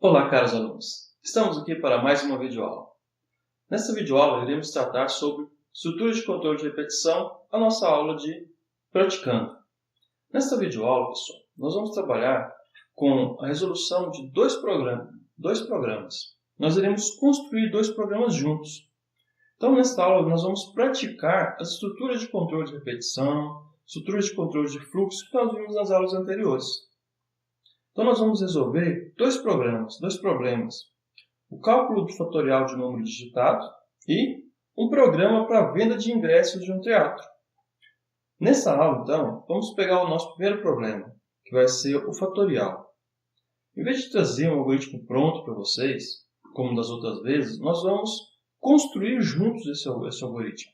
Olá, caros alunos! Estamos aqui para mais uma videoaula. Nesta videoaula, iremos tratar sobre estruturas de controle de repetição, a nossa aula de praticando. Nesta videoaula, pessoal, nós vamos trabalhar com a resolução de dois programas. Nós iremos construir dois programas juntos. Então, nesta aula, nós vamos praticar as estruturas de controle de repetição, estruturas de controle de fluxo que nós vimos nas aulas anteriores. Então, nós vamos resolver dois problemas. O cálculo do fatorial de número digitado e um programa para venda de ingressos de um teatro. Nessa aula, então, vamos pegar o nosso primeiro problema, que vai ser o fatorial. Em vez de trazer um algoritmo pronto para vocês, como das outras vezes, nós vamos construir juntos esse algoritmo.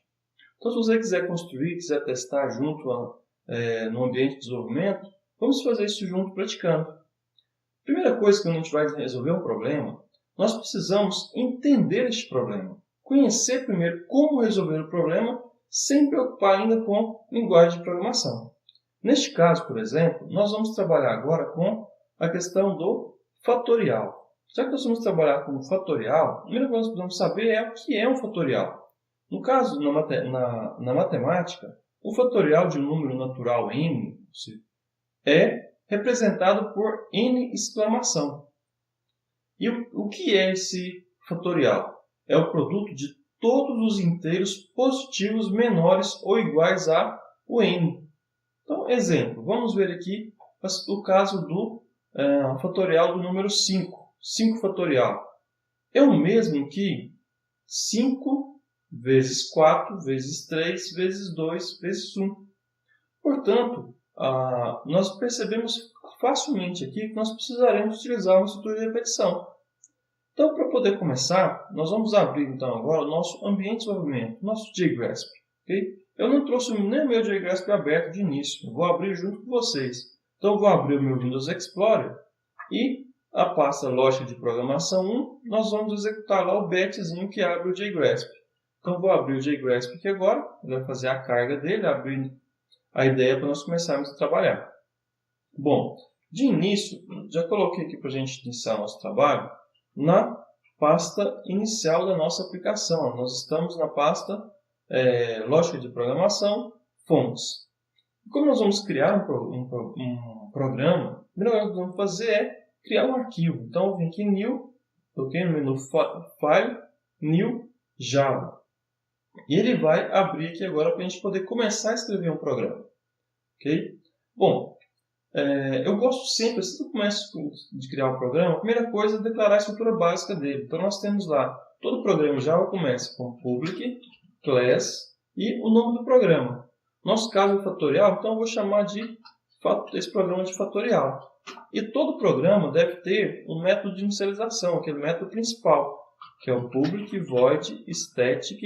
Então, se você quiser construir, quiser testar junto no ambiente de desenvolvimento, vamos fazer isso junto praticando. Primeira coisa que a gente vai resolver um problema, nós precisamos entender este problema. Conhecer primeiro como resolver o problema, sem preocupar ainda com linguagem de programação. Neste caso, por exemplo, nós vamos trabalhar agora com a questão do fatorial. Já que nós vamos trabalhar com o fatorial, a primeira coisa que nós precisamos saber é o que é um fatorial. No caso, na matemática, o fatorial de um número natural n é representado por n exclamação. E o que é esse fatorial? É o produto de todos os inteiros positivos menores ou iguais a o n. Então, exemplo, vamos ver aqui o caso do fatorial do número 5. 5 fatorial. É o mesmo que 5 vezes 4 vezes 3 vezes 2 vezes 1. Portanto, nós percebemos facilmente aqui que nós precisaremos utilizar uma estrutura de repetição. Então, para poder começar, nós vamos abrir então agora o nosso ambiente de desenvolvimento, o nosso JGrasp. Okay? Eu não trouxe nem o meu JGrasp aberto de início, eu vou abrir junto com vocês. Então, eu vou abrir o meu Windows Explorer e a pasta lógica de programação 1, nós vamos executar lá o batchzinho que abre o JGrasp. Então, vou abrir o JGrasp aqui agora, ele vai fazer a carga dele, abrir a ideia para nós começarmos a trabalhar. Bom, de início, já coloquei aqui para a gente iniciar nosso trabalho na pasta inicial da nossa aplicação. Nós estamos na pasta lógica de programação, fontes. Como nós vamos criar um programa, a primeira coisa que vamos fazer é criar um arquivo. Então, eu vim aqui em New, toquei no menu File, New, Java. E ele vai abrir aqui agora para a gente poder começar a escrever um programa. Okay? Bom, eu gosto sempre, assim que eu começo de criar um programa, a primeira coisa é declarar a estrutura básica dele. Então, nós temos lá, todo programa Java começa com public, class e o nome do programa. Nosso caso é fatorial, então eu vou chamar esse programa de fatorial. E todo programa deve ter um método de inicialização, aquele método principal, que é o public void static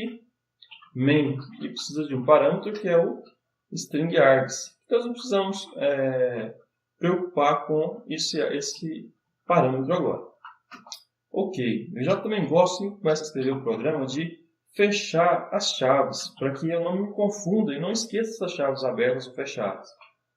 main. E precisa de um parâmetro que é o string args. Então, nós não precisamos preocupar com esse parâmetro agora. Ok, eu já também gosto, quando começo a escrever o programa, de fechar as chaves, para que eu não me confunda e não esqueça essas chaves abertas ou fechadas.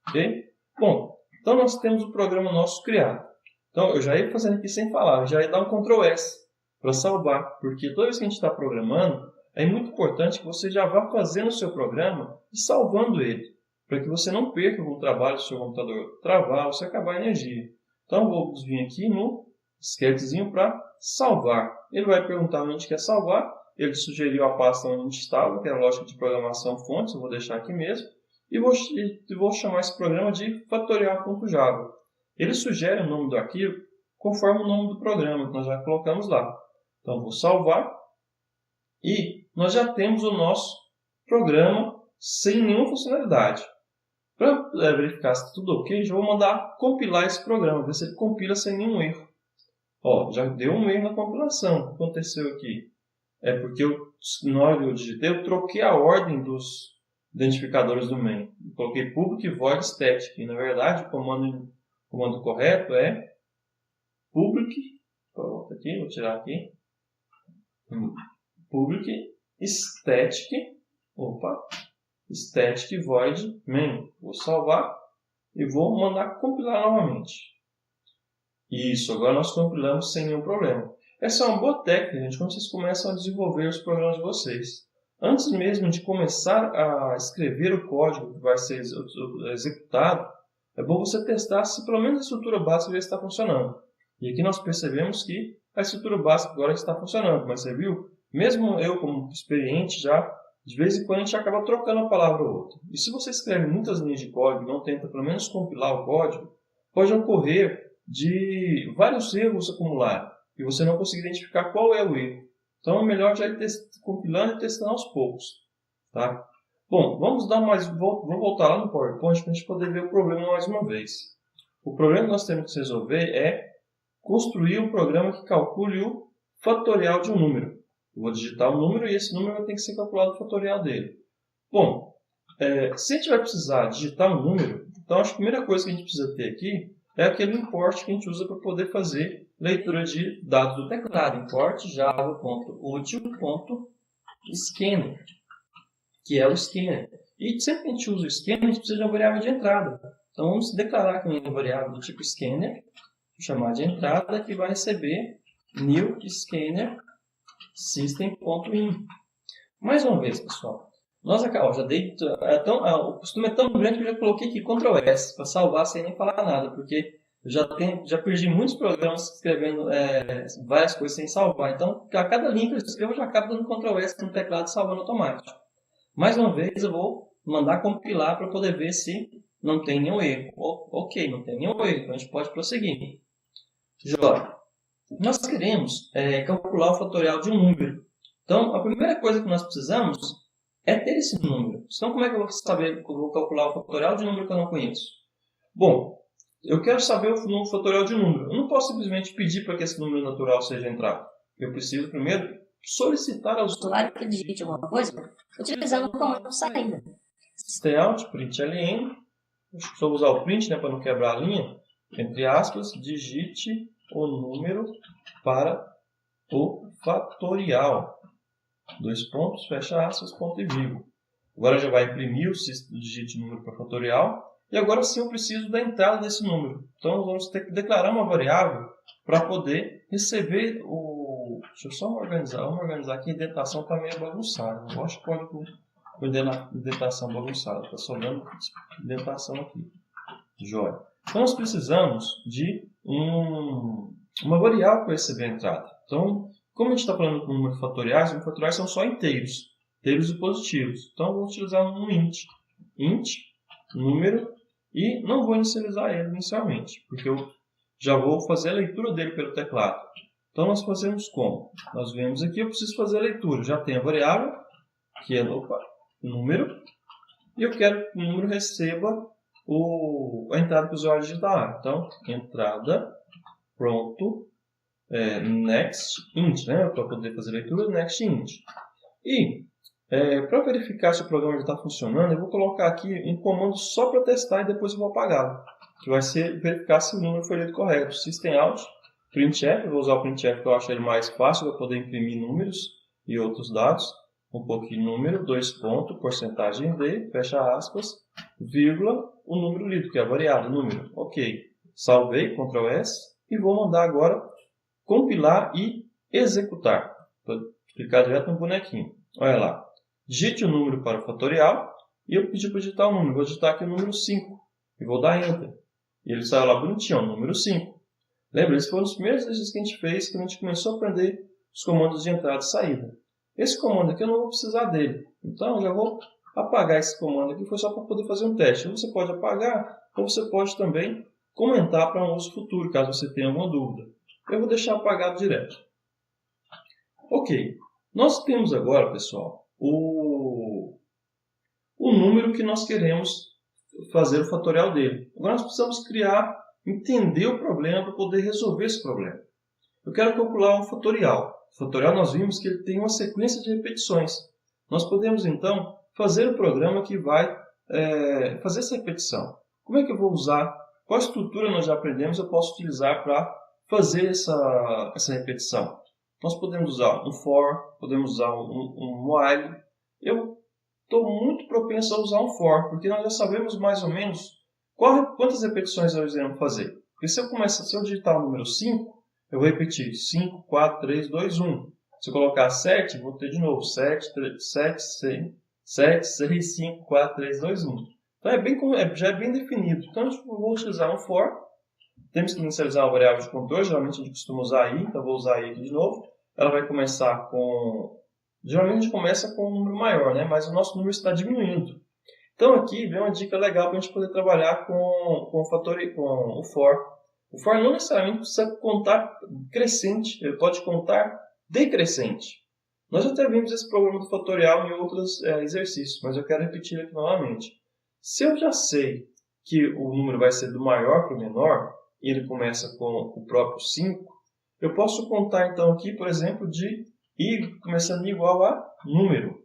Ok? Bom, então nós temos o programa nosso criado. Então, eu já ia fazendo aqui sem falar, eu já ia dar um Ctrl S para salvar, porque toda vez que a gente está programando, é muito importante que você já vá fazendo o seu programa e salvando ele, para que você não perca algum trabalho se o seu computador travar ou se acabar a energia. Então, vou vir aqui no sketchzinho para salvar. Ele vai perguntar onde a gente quer salvar. Ele sugeriu a pasta onde a gente estava, que é a lógica de programação fontes. Eu vou deixar aqui mesmo. E vou chamar esse programa de fatorial.java. Ele sugere o nome do arquivo conforme o nome do programa que nós já colocamos lá. Então, vou salvar. E nós já temos o nosso programa sem nenhuma funcionalidade. Para verificar se está tudo ok, já vou mandar compilar esse programa, ver se ele compila sem nenhum erro. Ó, já deu um erro na compilação. O que aconteceu aqui? É porque na hora que eu digitei, eu troquei a ordem dos identificadores do main. Eu coloquei public void static. E, na verdade, o comando correto é public. Vou tirar aqui. Public static void main. Vou salvar e vou mandar compilar novamente. Isso, agora nós compilamos sem nenhum problema. Essa é uma boa técnica, gente, quando vocês começam a desenvolver os programas de vocês. Antes mesmo de começar a escrever o código que vai ser executado, é bom você testar se pelo menos a estrutura básica já está funcionando. E aqui nós percebemos que a estrutura básica agora está funcionando, mas você viu? Mesmo eu, como experiente já, de vez em quando a gente acaba trocando uma palavra ou outra. E se você escreve muitas linhas de código e não tenta pelo menos compilar o código, pode ocorrer de vários erros acumularem e você não conseguir identificar qual é o erro. Então é melhor já ir compilando e testando aos poucos. Tá? Bom, vou voltar lá no PowerPoint para a gente poder ver o problema mais uma vez. O problema que nós temos que resolver é construir um programa que calcule o fatorial de um número. Eu vou digitar um número e esse número vai ter que ser calculado o fatorial dele. Bom, se a gente vai precisar digitar um número, então a primeira coisa que a gente precisa ter aqui é aquele import que a gente usa para poder fazer leitura de dados do teclado. Import java.util.scanner, que é o scanner. E sempre que a gente usa o scanner, a gente precisa de uma variável de entrada. Então vamos declarar aqui uma variável do tipo scanner, vou chamar de entrada, que vai receber new scanner system.in. Mais uma vez, pessoal. Já dei, o costume é tão grande que eu já coloquei aqui Ctrl S para salvar sem nem falar nada, porque eu já perdi muitos programas escrevendo várias coisas sem salvar. Então, a cada linha que eu escrevo, eu já acabo dando Ctrl S no teclado e salvando automático. Mais uma vez, eu vou mandar compilar para poder ver se não tem nenhum erro. Ok, não tem nenhum erro, então a gente pode prosseguir. Jóia. Nós queremos calcular o fatorial de um número. Então, a primeira coisa que nós precisamos é ter esse número. Então, como é que eu vou saber que eu vou calcular o fatorial de um número que eu não conheço? Bom, eu quero saber o fatorial de um número. Eu não posso simplesmente pedir para que esse número natural seja entrado. Eu preciso primeiro solicitar ao usuário que digite alguma coisa utilizando o comando saída. Cout, println, só usar o print, né, para não quebrar a linha, entre aspas, digite o número para o fatorial. 2 pontos, fecha aspas, ponto e vírgula. Agora já vai imprimir o digite número para fatorial. E agora sim eu preciso da entrada desse número. Então vamos ter que declarar uma variável para poder receber o... Deixa eu só organizar aqui. A indentação está meio bagunçada. Eu gosto de código com indentação bagunçada. Está sobrando indentação aqui. Jóia. Então nós precisamos de uma variável para receber a entrada. Então, como a gente está falando com números fatoriais são só inteiros e positivos. Então, eu vou utilizar um int, número, e não vou inicializar ele inicialmente, porque eu já vou fazer a leitura dele pelo teclado. Então, nós fazemos como? Nós vemos aqui, eu preciso fazer a leitura. Já tem a variável, que é número, e eu quero que o número receba a entrada que o usuário digitar. Então, entrada, pronto, next int, né? Para poder fazer a leitura, next int. E, para verificar se o programa já está funcionando, eu vou colocar aqui um comando só para testar e depois eu vou apagá-lo, que vai ser verificar se o número foi lido correto. System out, printf, eu vou usar o printf que eu acho ele mais fácil para poder imprimir números e outros dados. Um pouquinho número, 2 pontos, porcentagem de, fecha aspas, vírgula, o número lido, que é a variável, número. Ok, salvei, Ctrl S, e vou mandar agora compilar e executar. Vou clicar direto no bonequinho. Olha lá. Digite o número para o fatorial e eu pedi para digitar o número. Vou digitar aqui o número 5 e vou dar Enter. E ele saiu lá bonitinho, o número 5. Lembra, esse foi um dos primeiros exercícios que a gente fez quando a gente começou a aprender os comandos de entrada e saída. Esse comando aqui eu não vou precisar dele. Então eu já vou apagar esse comando aqui, foi só para poder fazer um teste. Ou você pode apagar, ou você pode também comentar para um uso futuro, caso você tenha alguma dúvida. Eu vou deixar apagado direto. Ok. Nós temos agora, pessoal, o número que nós queremos fazer o fatorial dele. Agora nós precisamos entender o problema para poder resolver esse problema. Eu quero calcular um fatorial. O fatorial nós vimos que ele tem uma sequência de repetições. Nós podemos, então, fazer o programa que vai fazer essa repetição. Como é que eu vou usar? Qual estrutura nós já aprendemos eu posso utilizar para fazer essa repetição? Nós podemos usar um for, podemos usar um while. Eu estou muito propenso a usar um for, porque nós já sabemos mais ou menos quantas repetições nós iremos fazer. Porque se eu digitar o número 5, eu vou repetir 5, 4, 3, 2, 1. Se eu colocar 7, vou ter de novo 7, 6, 5, 4, 3, 2, 1. Então já é bem definido. Então eu vou utilizar um for. Temos que inicializar uma variável de controle. Geralmente a gente costuma usar i, então eu vou usar i aqui de novo. Ela vai começar com... Geralmente a gente começa com um número maior, né? Mas o nosso número está diminuindo. Então aqui vem uma dica legal para a gente poder trabalhar com o for. O for não necessariamente precisa contar crescente, ele pode contar decrescente. Nós já até vimos esse problema do fatorial em outros exercícios, mas eu quero repetir aqui novamente. Se eu já sei que o número vai ser do maior para o menor, e ele começa com o próprio 5, eu posso contar então aqui, por exemplo, de i começando igual a número.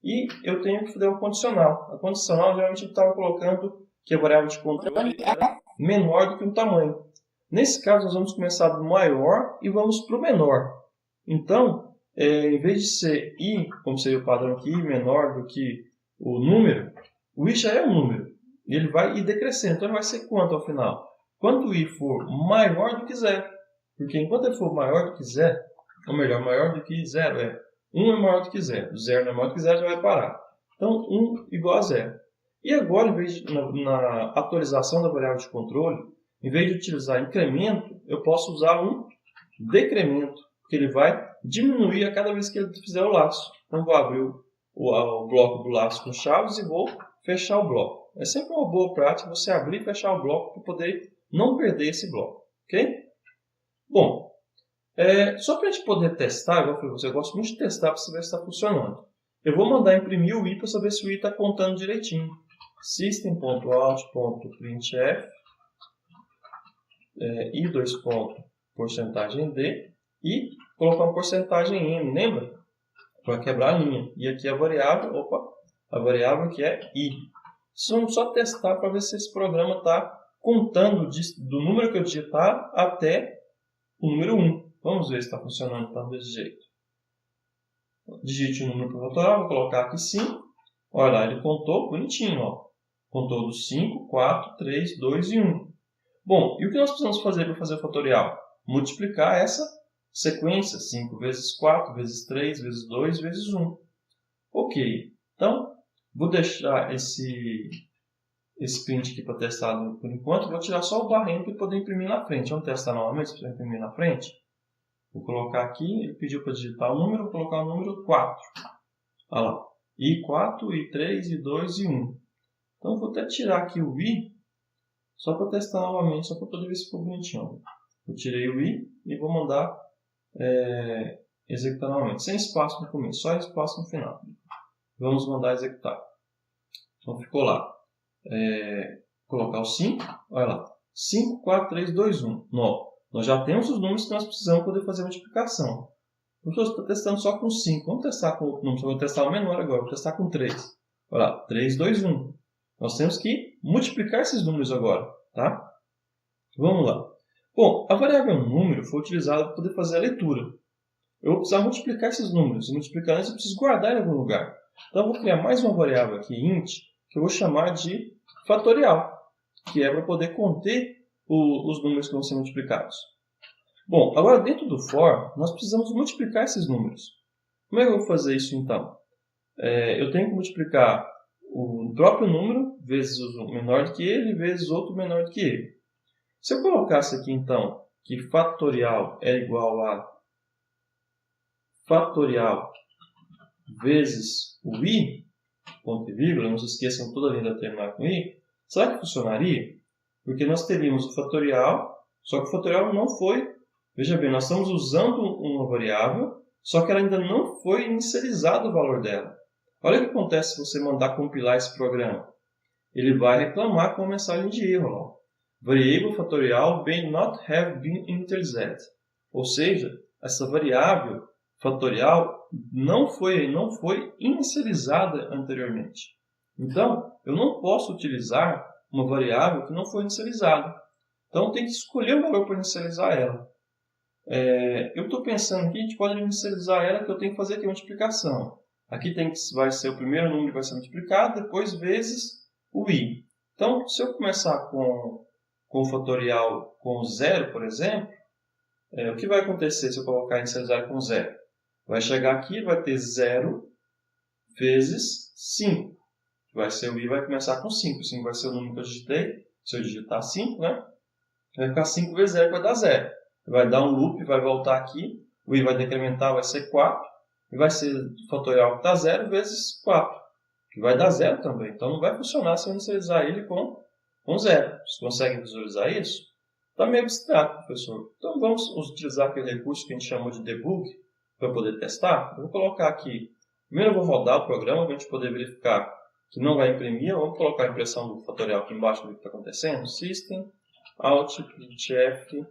E eu tenho que fazer o condicional. A condicional, geralmente, eu estava colocando que a variável de controle era menor do que um tamanho. Nesse caso, nós vamos começar do maior e vamos para o menor. Então, em vez de ser i, como seria o padrão aqui, menor do que o número, o i já é um número. E ele vai ir decrescendo. Então, ele vai ser quanto ao final? Quando o i for maior do que zero. Porque enquanto ele for maior do que zero, ou melhor, maior do que zero, 1 é maior do que 0. 0 não é maior do que 0, já vai parar. Então, 1 igual a 0. E agora, na atualização da variável de controle, em vez de utilizar incremento, eu posso usar um decremento, porque ele vai diminuir a cada vez que ele fizer o laço. Então, vou abrir o bloco do laço com chaves e vou fechar o bloco. É sempre uma boa prática você abrir e fechar o bloco para poder não perder esse bloco. Ok? Bom, só para a gente poder testar, igual eu falei, eu gosto muito de testar para saber se está funcionando. Eu vou mandar imprimir o i para saber se o i está contando direitinho. System.out.printf i porcentagem d e colocar uma porcentagem n, lembra? Para quebrar a linha. E aqui a variável que é i. Vamos só testar para ver se esse programa está contando do número que eu digitar até o número 1. Vamos ver se está funcionando então, desse jeito. Digite o número para fatorial, vou colocar aqui 5. Olha lá, ele contou bonitinho. Ó. Contou dos 5, 4, 3, 2 e 1. Bom, e o que nós precisamos fazer para fazer o fatorial? Multiplicar essa sequência. 5 vezes 4, vezes 3, vezes 2, vezes 1. Ok. Então, vou deixar esse print aqui para testar por enquanto. Vou tirar só o barrinho para poder imprimir na frente. Vamos testar novamente para imprimir na frente? Vou colocar aqui, ele pediu para digitar o número, vou colocar o número 4. Olha lá, I4, I3, I2 e 1. Então, vou até tirar aqui o I, só para testar novamente, só para poder ver se ficou bonitinho. Eu tirei o I e vou mandar executar novamente, sem espaço no começo, só espaço no final. Vamos mandar executar. Então, ficou lá. Colocar o 5, olha lá, 5, 4, 3, 2, 1. Nós já temos os números que nós precisamos para poder fazer a multiplicação. Eu estou testando só com 5. Vamos testar com outro número. Vou testar o menor agora. Vou testar com 3. Olha lá. 3, 2, 1. Nós temos que multiplicar esses números agora. Tá? Vamos lá. Bom, a variável número foi utilizada para poder fazer a leitura. Eu vou precisar multiplicar esses números. E multiplicando eles, eu preciso guardar em algum lugar. Então, eu vou criar mais uma variável aqui, int, que eu vou chamar de fatorial, que é para poder conter os números que vão ser multiplicados. Bom, agora dentro do for, nós precisamos multiplicar esses números. Como é que eu vou fazer isso então? Eu tenho que multiplicar o próprio número vezes o menor do que ele, vezes outro menor do que ele. Se eu colocasse aqui então que fatorial é igual a fatorial vezes o i, ponto e vírgula, não se esqueçam toda a linha terminar com i, será que funcionaria? Porque nós teríamos o fatorial, só que o fatorial não foi... Veja bem, nós estamos usando uma variável, só que ela ainda não foi inicializado o valor dela. Olha o que acontece se você mandar compilar esse programa. Ele vai reclamar com uma mensagem de erro. Ó. Variable fatorial may not have been initialized. Ou seja, essa variável fatorial não foi inicializada anteriormente. Então, eu não posso utilizar uma variável que não foi inicializada. Então, tem que escolher um valor para inicializar ela. Eu estou pensando aqui, a gente pode inicializar ela, que eu tenho que fazer aqui a multiplicação. Aqui vai ser o primeiro número que vai ser multiplicado, depois vezes o i. Então, se eu começar com com o fatorial com 0, por exemplo, o que vai acontecer se eu colocar inicializar com 0? Vai chegar aqui, vai ter 0 vezes 5. Vai ser o i, vai começar com 5. 5 vai ser o número que eu digitei. Se eu digitar 5, né? Vai ficar 5 vezes 0, vai dar 0. Vai dar um loop, vai voltar aqui. O i vai decrementar, vai ser 4. E vai ser o fatorial que está 0 vezes 4. Que vai dar 0 também. Então não vai funcionar se eu inicializar ele com 0. Vocês conseguem visualizar isso? Está meio abstrato, professor. Então vamos utilizar aquele recurso que a gente chamou de debug para poder testar. Eu vou colocar aqui. Primeiro eu vou rodar o programa para a gente poder verificar que não vai imprimir. Vamos colocar a impressão do fatorial aqui embaixo do que está acontecendo. System, Alt, printf,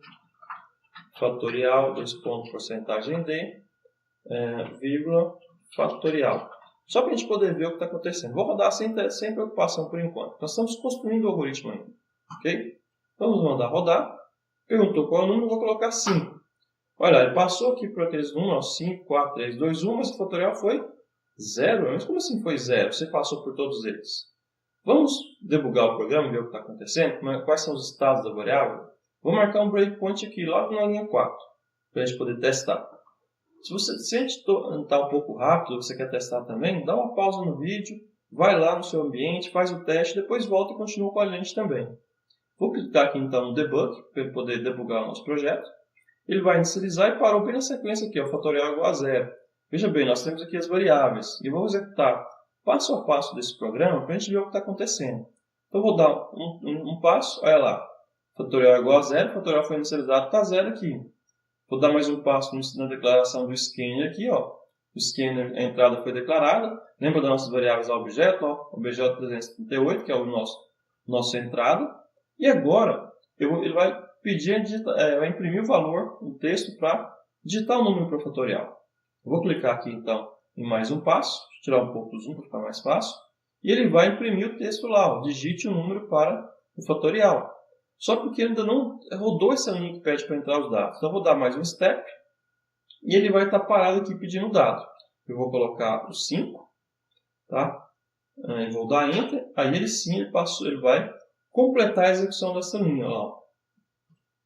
fatorial, 2 pontos, porcentagem D, vírgula, fatorial. Só para a gente poder ver o que está acontecendo. Vou rodar sem preocupação por enquanto. Nós estamos construindo o algoritmo ainda. Ok? Vamos mandar rodar. Perguntou qual é o número, vou colocar 5. Olha, ele passou aqui por aqueles números, 5, 4, 3, 2, 1, mas o fatorial foi 0. Mas como assim foi 0? Você passou por todos eles. Vamos debugar o programa, ver o que está acontecendo, quais são os estados da variável. Vou marcar um breakpoint aqui, logo na linha 4, para a gente poder testar. Se a gente está um pouco rápido, você quer testar também, dá uma pausa no vídeo, vai lá no seu ambiente, faz o teste, depois volta e continua com a gente também. Vou clicar aqui então no debug, para poder debugar o nosso projeto. Ele vai inicializar e parou bem na sequência aqui, o fatorial igual a 0. Veja bem, nós temos aqui as variáveis, e vou executar passo a passo desse programa para a gente ver o que está acontecendo. Então vou dar um passo, olha lá, fatorial igual a 0, o fatorial foi inicializado, está 0 aqui. Vou dar mais um passo na declaração do scanner aqui, ó. O scanner, a entrada foi declarada. Lembra das nossas variáveis ao objeto, ó, objeto 338, que é o nossa entrada. E agora, ele vai pedir, vai imprimir o valor, o texto, para digitar o número para o fatorial. Eu vou clicar aqui, então, em mais um passo. Vou tirar um pouco do zoom para ficar mais fácil. E ele vai imprimir o texto lá, ó. Digite o número para o fatorial. Só porque ele ainda não rodou essa linha que pede para entrar os dados. Então, eu vou dar mais um step. E ele vai estar parado aqui pedindo o dado. Eu vou colocar o 5. Tá? E vou dar Enter. Aí ele sim, ele vai completar a execução dessa linha. Ó.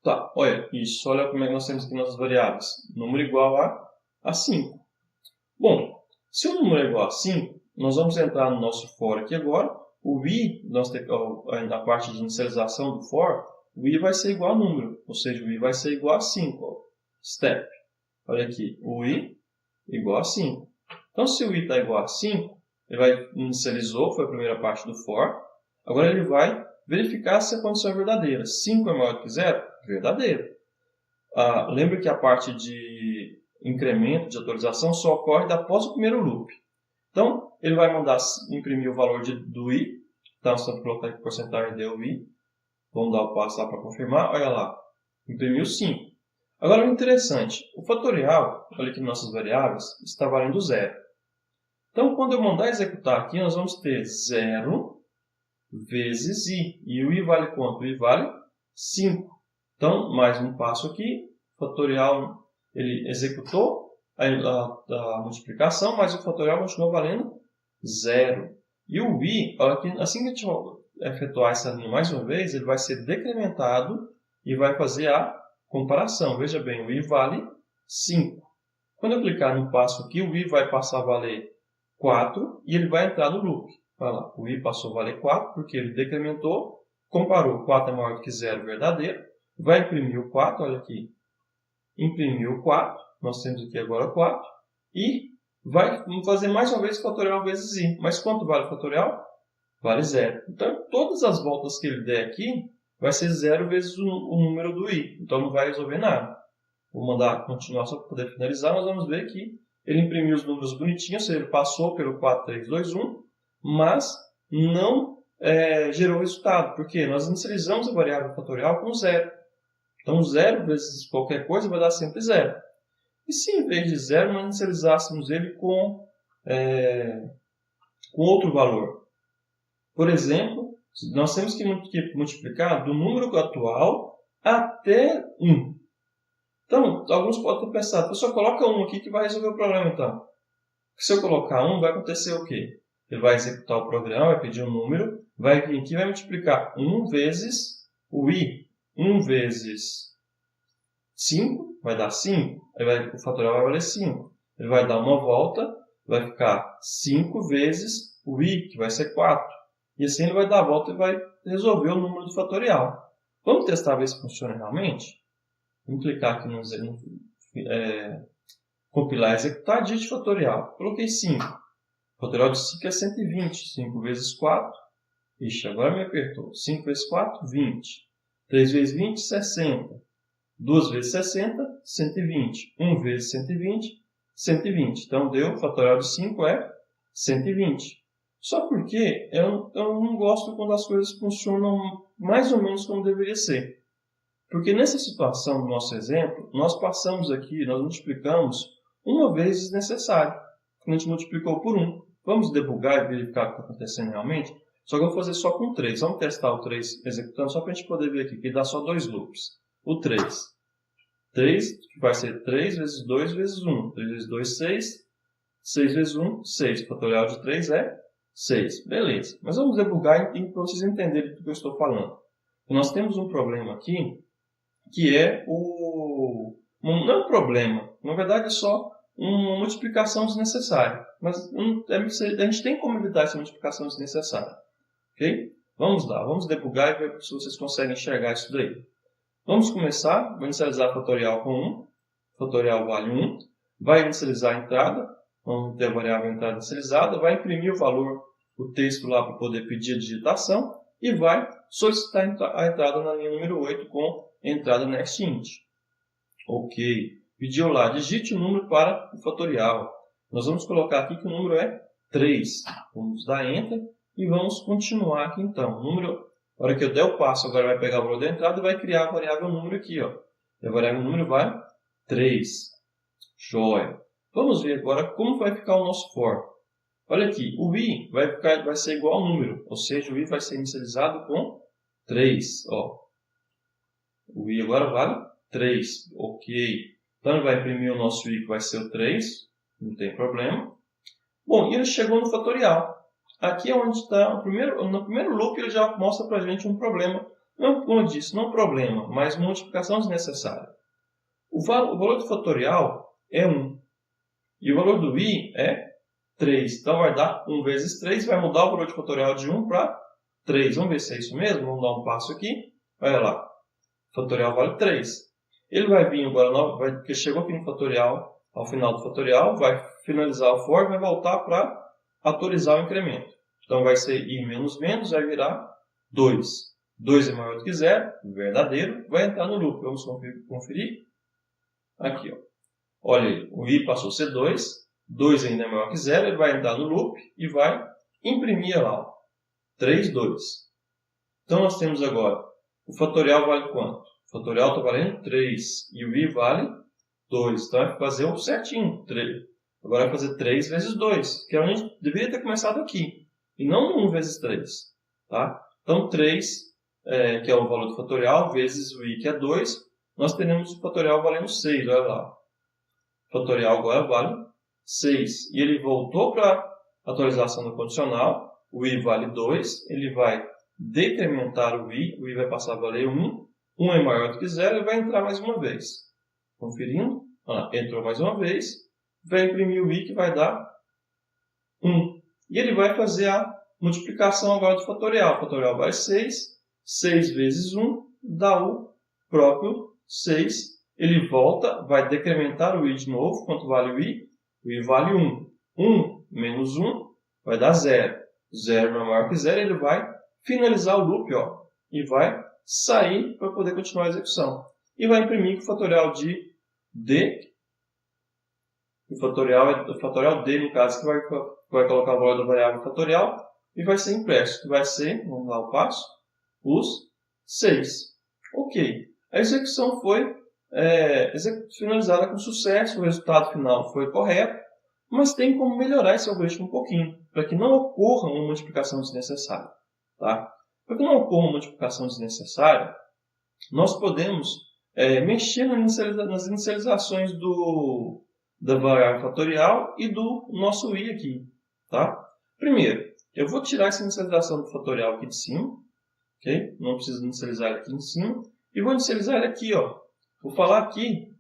Tá, olha isso. Olha como é que nós temos aqui nossas variáveis. Número igual a 5. Bom, se o número é igual a 5, nós vamos entrar no nosso for aqui agora. O i, na parte de inicialização do for, o i vai ser igual a número, ou seja, o i vai ser igual a 5. Ó. Step. Olha aqui, o i igual a 5. Então, se o i está igual a 5, ele inicializou, foi a primeira parte do for. Agora ele vai verificar se a condição é verdadeira. 5 é maior que 0? Verdadeiro. Lembra que a parte de incremento, de atualização, só ocorre após o primeiro loop. Então, ele vai mandar imprimir o valor do i. Então, se eu colocar aqui porcentagem de i, vamos dar o passo lá para confirmar. Olha lá, imprimiu 5. Agora, o interessante, o fatorial, olha aqui nas nossas variáveis, está valendo 0. Então, quando eu mandar executar aqui, nós vamos ter 0 vezes i. E o i vale quanto? O i vale 5. Então, mais um passo aqui, o fatorial ele executou a multiplicação, mas o fatorial continua valendo 0. E o i, assim que a gente efetuar essa linha mais uma vez, ele vai ser decrementado e vai fazer a comparação. Veja bem, o i vale 5. Quando eu clicar no passo aqui, o i vai passar a valer 4 e ele vai entrar no loop. Olha lá, o i passou a valer 4 porque ele decrementou, comparou 4 é maior do que 0, verdadeiro, vai imprimir o 4, olha aqui, imprimiu o 4, nós temos aqui agora 4, e vai fazer mais uma vez o fatorial vezes i. Mas quanto vale o fatorial? Vale 0. Então, todas as voltas que ele der aqui, vai ser 0 vezes o número do i. Então, não vai resolver nada. Vou mandar continuar só para poder finalizar. Nós vamos ver que ele imprimiu os números bonitinhos, ou seja, ele passou pelo 4, 3, 2, 1, mas não gerou resultado. Por quê? Nós inicializamos a variável fatorial com 0. Então, 0 vezes qualquer coisa vai dar sempre 0. E se em vez de 0, nós inicializássemos ele com outro valor? Por exemplo, nós temos que multiplicar do número atual até 1. Então, alguns podem ter pensado, professor, coloca 1 aqui que vai resolver o problema então. Se eu colocar 1, vai acontecer o quê? Ele vai executar o programa, vai pedir um número, vai vir aqui e vai multiplicar 1 vezes o i. 1 vezes 5 vai dar 5. Aí o fatorial vai valer 5. Ele vai dar uma volta, vai ficar 5 vezes o i, que vai ser 4. E assim ele vai dar a volta e vai resolver o número do fatorial. Vamos testar ver se funciona realmente? Vamos clicar aqui no compilar e executar, digite fatorial. Coloquei 5. O fatorial de 5 é 120. 5 vezes 4. Ixi, agora me apertou. 5 vezes 4, 20. 3 vezes 20, 60. 2 vezes 60, 120. 1 vezes 120, 120. Então, deu, o fatorial de 5 é 120. Só porque eu não gosto quando as coisas funcionam mais ou menos como deveria ser. Porque nessa situação, no nosso exemplo, nós passamos aqui, nós multiplicamos uma vez desnecessário. A gente multiplicou por 1. Vamos debugar e verificar o que está acontecendo realmente? Só que eu vou fazer só com 3. Vamos testar o 3 executando, só para a gente poder ver aqui, que dá só 2 loops. O 3. 3, que vai ser 3 vezes 2 vezes 1. 3 vezes 2, 6. 6 vezes 1, 6. O fatorial de 3 é 6. Beleza. Mas vamos debugar para vocês entenderem do que eu estou falando. Nós temos um problema aqui, que é não é um problema. Na verdade, é só uma multiplicação desnecessária. Mas a gente tem como evitar essa multiplicação desnecessária. Ok? Vamos lá. Vamos debugar e ver se vocês conseguem enxergar isso daí. Vamos começar. Vou inicializar fatorial com 1. Fatorial vale 1. Vai inicializar a entrada. Vamos ter a variável entrada inicializada. Vai imprimir o valor, o texto lá para poder pedir a digitação. E vai solicitar a entrada na linha número 8 com entrada nextInt. Ok. Pediu lá, digite o número para o fatorial. Nós vamos colocar aqui que o número é 3. Vamos dar Enter e vamos continuar aqui então. O número, na hora que eu der o passo, agora vai pegar o valor da entrada e vai criar a variável número aqui. Ó. E a variável número vai 3. Joia. Vamos ver agora como vai ficar o nosso for. Olha aqui, o i vai ser igual ao número, ou seja, o i vai ser inicializado com 3. Ó. O i agora vale 3. Ok. Então, ele vai imprimir o nosso i, que vai ser o 3. Não tem problema. Bom, e ele chegou no fatorial. Aqui é onde está, no primeiro loop, ele já mostra para a gente um problema. Não, como eu disse, não um problema, mas uma multiplicação desnecessária. O valor do fatorial é 1. E o valor do i é 3. Então, vai dar 1 vezes 3, vai mudar o valor de fatorial de 1 para 3. Vamos ver se é isso mesmo? Vamos dar um passo aqui. Olha lá. O fatorial vale 3. Ele vai vir agora, porque chegou aqui no fatorial, ao final do fatorial, vai finalizar o for e vai voltar para atualizar o incremento. Então, vai ser i menos menos, vai virar 2. 2 é maior do que 0, verdadeiro, vai entrar no loop. Vamos conferir. Aqui, ó. Olha aí, o i passou a ser 2, 2 ainda é maior que 0, ele vai entrar no loop e vai imprimir lá, ó, 3, 2. Então, nós temos agora, o fatorial vale quanto? O fatorial está valendo 3 e o i vale 2. Então, vai fazer o certinho. 3. Agora vai fazer 3 vezes 2, que é onde a gente deveria ter começado aqui. E não 1 vezes 3. Tá? Então, 3, que é o valor do fatorial, vezes o i, que é 2. Nós teremos o fatorial valendo 6. Olha lá. O fatorial agora vale 6. E ele voltou para a atualização do condicional. O i vale 2. Ele vai decrementar o i vai passar a valer 1. 1 é maior do que 0, ele vai entrar mais uma vez. Conferindo. Entrou mais uma vez. Vai imprimir o i, que vai dar 1. E ele vai fazer a multiplicação agora do fatorial. O fatorial vale 6. 6 vezes 1 dá o próprio 6. Ele volta, vai decrementar o i de novo. Quanto vale o i? O i vale 1. 1 menos 1 vai dar 0. 0 é maior que 0, ele vai finalizar o loop, ó, e vai sair para poder continuar a execução. E vai imprimir o fatorial de D. O fatorial D, no caso, que vai colocar o valor da variável fatorial e vai ser impresso. Que vai ser, vamos lá o passo, os 6. Ok. A execução foi finalizada com sucesso, o resultado final foi correto, mas tem como melhorar esse algoritmo um pouquinho, para que não ocorra uma multiplicação desnecessária. Tá? Para que não ocorra uma multiplicação desnecessária, nós podemos mexer nas inicializações da variável fatorial e do nosso i aqui. Tá? Primeiro, eu vou tirar essa inicialização do fatorial aqui de cima. Okay? Não preciso inicializar aqui em cima. e vou inicializar ele aqui. Vou falar aqui,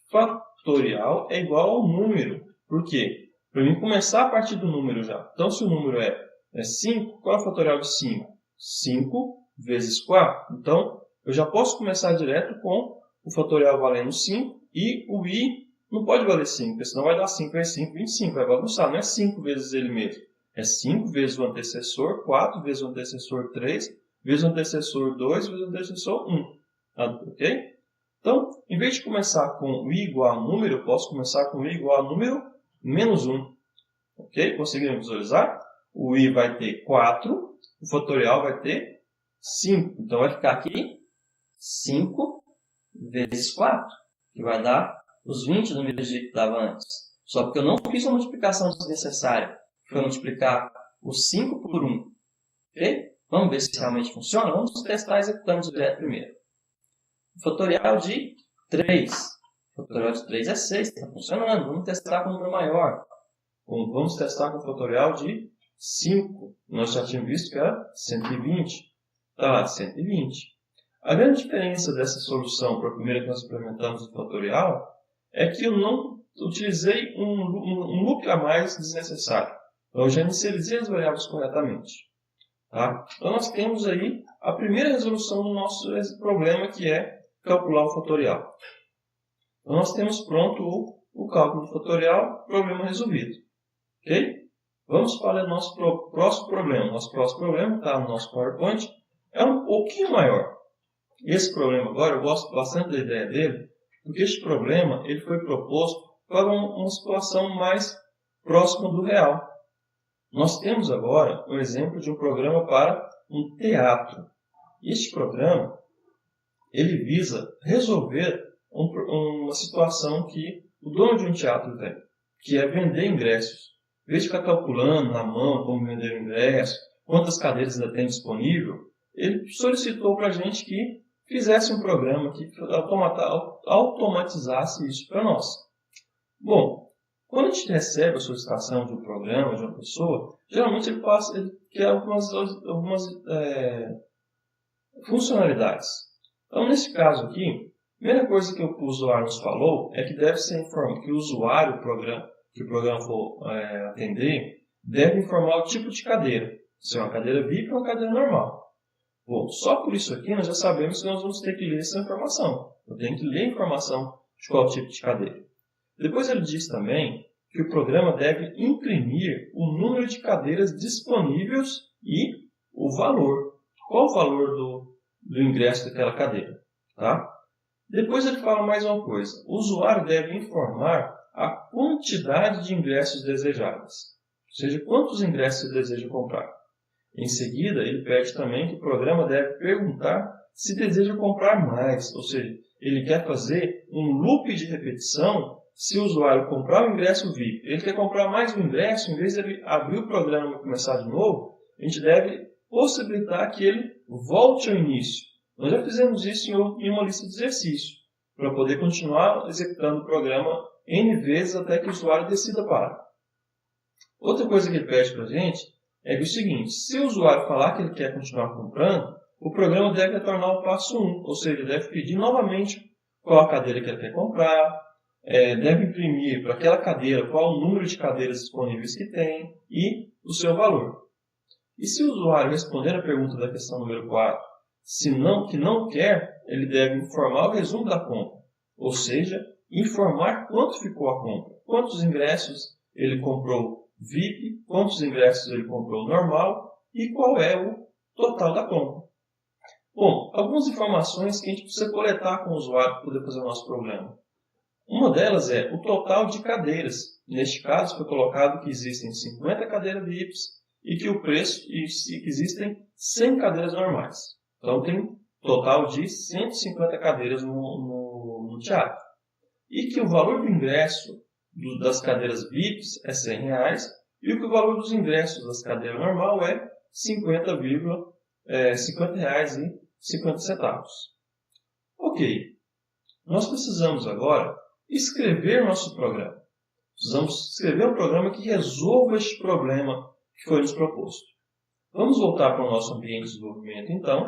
fatorial é igual ao número. Por quê? Para mim começar a partir do número já. Então, se o número é 5, qual é o fatorial de 5? 5 vezes 4. Então, eu já posso começar direto com o fatorial valendo 5 e o i não pode valer 5, porque senão vai dar 5 vezes 5, 25. Vai bagunçar, não é 5 vezes ele mesmo. É 5 vezes o antecessor, 4 vezes o antecessor 3, vezes o antecessor 2, vezes o antecessor 1. Ok? Então, em vez de começar com o i igual a número, eu posso começar com o i igual a número menos 1. Ok? Conseguimos visualizar? O i vai ter 4, o fatorial vai ter 5. Então, vai ficar aqui 5 vezes 4, que vai dar os 20 no mesmo jeito que estava antes. Só porque eu não fiz a multiplicação desnecessária. Foi multiplicar o 5 por 1. Ok? Vamos ver se realmente funciona? Vamos testar executando direto primeiro. O fatorial de 3. O fatorial de 3 é 6, está funcionando. Vamos testar com um número maior. Vamos testar com o fatorial de 5. Nós já tínhamos visto que era 120. Está lá, 120. A grande diferença dessa solução para a primeira que nós implementamos no fatorial é que eu não utilizei um loop a mais desnecessário. Eu já inicializei as variáveis corretamente. Tá? Então, nós temos aí a primeira resolução do nosso problema, que é calcular o fatorial. Então, nós temos pronto o cálculo do fatorial, problema resolvido. Ok? Vamos para o nosso próximo problema. Nosso próximo problema está no nosso PowerPoint. É um pouquinho maior. Esse problema agora, eu gosto bastante da ideia dele, porque este problema ele foi proposto para uma situação mais próxima do real. Nós temos agora um exemplo de um programa para um teatro. Este programa ele visa resolver uma situação que o dono de um teatro tem, que é vender ingressos. Em vez de ficar calculando na mão como vender o ingresso, quantas cadeiras ainda tem disponível, ele solicitou para a gente que fizesse um programa que automatizasse isso para nós. Bom, quando a gente recebe a solicitação de um programa, de uma pessoa, geralmente ele quer algumas funcionalidades. Então, nesse caso aqui, a primeira coisa que o usuário nos falou é que deve ser informado, que o usuário, que o programa for atender, deve informar o tipo de cadeira. Se é uma cadeira VIP ou uma cadeira normal. Bom, só por isso aqui nós já sabemos que nós vamos ter que ler essa informação. Eu tenho que ler a informação de qual tipo de cadeira. Depois ele diz também que o programa deve imprimir o número de cadeiras disponíveis e o valor. Qual o valor do ingresso daquela cadeira? Tá? Depois ele fala mais uma coisa. O usuário deve informar a quantidade de ingressos desejados. Ou seja, quantos ingressos ele deseja comprar. Em seguida, ele pede também que o programa deve perguntar se deseja comprar mais. Ou seja, ele quer fazer um loop de repetição. Se o usuário comprar o ingresso VIP, ele quer comprar mais um ingresso, em vez de ele abrir o programa e começar de novo, a gente deve possibilitar que ele volte ao início. Nós já fizemos isso em uma lista de exercícios, para poder continuar executando o programa N vezes até que o usuário decida parar. Outra coisa que ele pede para a gente é o seguinte: se o usuário falar que ele quer continuar comprando, o programa deve retornar ao passo 1, ou seja, ele deve pedir novamente qual a cadeira que ele quer comprar, deve imprimir para aquela cadeira qual o número de cadeiras disponíveis que tem e o seu valor. E se o usuário responder a pergunta da questão número 4, que não quer, ele deve informar o resumo da compra, ou seja, informar quanto ficou a compra, quantos ingressos ele comprou VIP, quantos ingressos ele comprou normal e qual é o total da compra. Bom, algumas informações que a gente precisa coletar com o usuário para poder fazer o nosso programa. Uma delas é o total de cadeiras. Neste caso, foi colocado que existem 50 cadeiras VIPs e que o preço existem 100 cadeiras normais. Então, tem um total de 150 cadeiras no teatro. E que o valor do ingresso das cadeiras VIPs é R$100 e que o valor dos ingressos das cadeiras normal é R$50,50. Ok. Nós precisamos agora escrever nosso programa. Precisamos escrever um programa que resolva este problema que foi nos proposto. Vamos voltar para o nosso ambiente de desenvolvimento, então,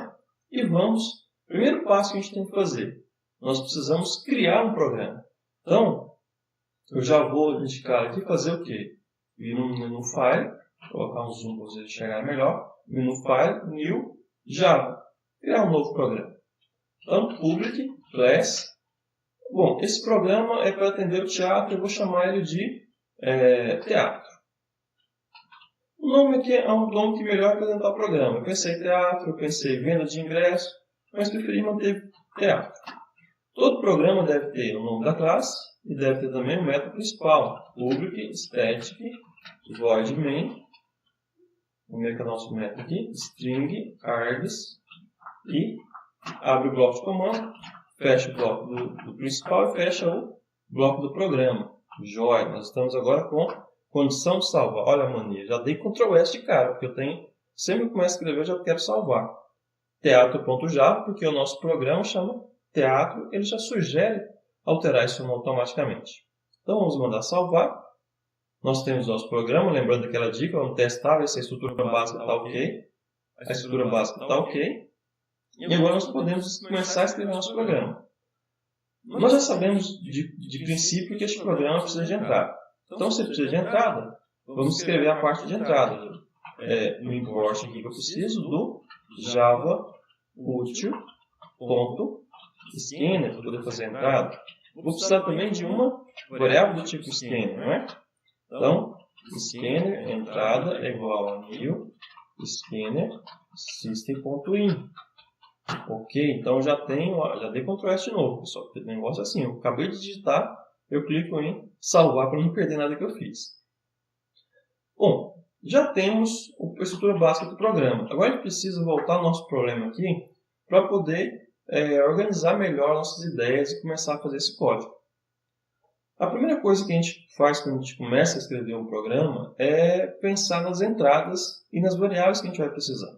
e vamos Primeiro passo que a gente tem que fazer, nós precisamos criar um programa. Então, eu já vou indicar aqui fazer o quê? Ir no File, colocar um zoom para vocês enxergarem melhor, ir no File, New, Java, criar um novo programa. Então, public, class. Bom, esse programa é para atender o teatro, eu vou chamar ele de teatro. O nome aqui é um nome que melhor representar o programa. Eu pensei teatro, eu pensei venda de ingresso, mas preferi manter teatro. Todo programa deve ter o nome da classe e deve ter também o método principal. Public, static, void main. Vamos ver que é o nosso método aqui. String, args e abre o bloco de comando, fecha o bloco do principal e fecha o bloco do programa. Joia, nós estamos agora com condição de salvar. Olha a mania, já dei Ctrl S de cara, porque eu tenho, sempre que começo a escrever eu já quero salvar. Teatro.java, porque o nosso programa chama teatro, ele já sugere alterar isso automaticamente. Então vamos mandar salvar. Nós temos nosso programa, lembrando daquela dica, vamos testar, ver se a estrutura básica está ok. A estrutura básica está ok. E agora nós podemos começar a escrever nosso programa. Nós já sabemos de princípio que este programa precisa de entrada. Então, se precisa de entrada, vamos escrever a parte de entrada. No import aqui que eu preciso do Java util.scanner para poder fazer a entrada. Vou precisar também de uma variável do tipo scanner, não é? Então, scanner entrada é igual a new scanner system.in. Ok, então já dei Ctrl S de novo, pessoal. O negócio é assim, eu acabei de digitar, eu clico em salvar para não perder nada que eu fiz. Bom, já temos a estrutura básica do programa. Agora a gente precisa voltar ao nosso problema aqui para poder organizar melhor nossas ideias e começar a fazer esse código. A primeira coisa que a gente faz quando a gente começa a escrever um programa é pensar nas entradas e nas variáveis que a gente vai precisar.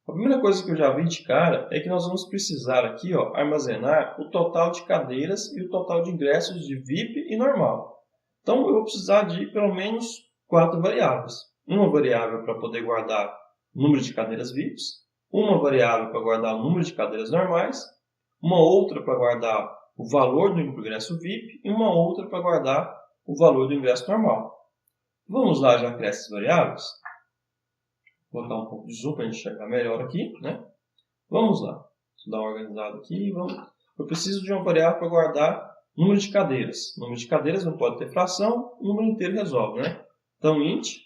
A primeira coisa que eu já vi de cara é que nós vamos precisar aqui armazenar o total de cadeiras e o total de ingressos de VIP e normal. Então eu vou precisar de pelo menos 4 variáveis. Uma variável para poder guardar o número de cadeiras VIPs, uma variável para guardar o número de cadeiras normais, uma outra para guardar o valor do ingresso VIP e uma outra para guardar o valor do ingresso normal. Vamos lá já criar essas variáveis? Vou botar um pouco de zoom para a gente enxergar melhor aqui, né? Vamos lá. Vou dar uma organizada aqui. Eu preciso de uma variável para guardar número de cadeiras. Número de cadeiras não pode ter fração, o número inteiro resolve, né? Então, int,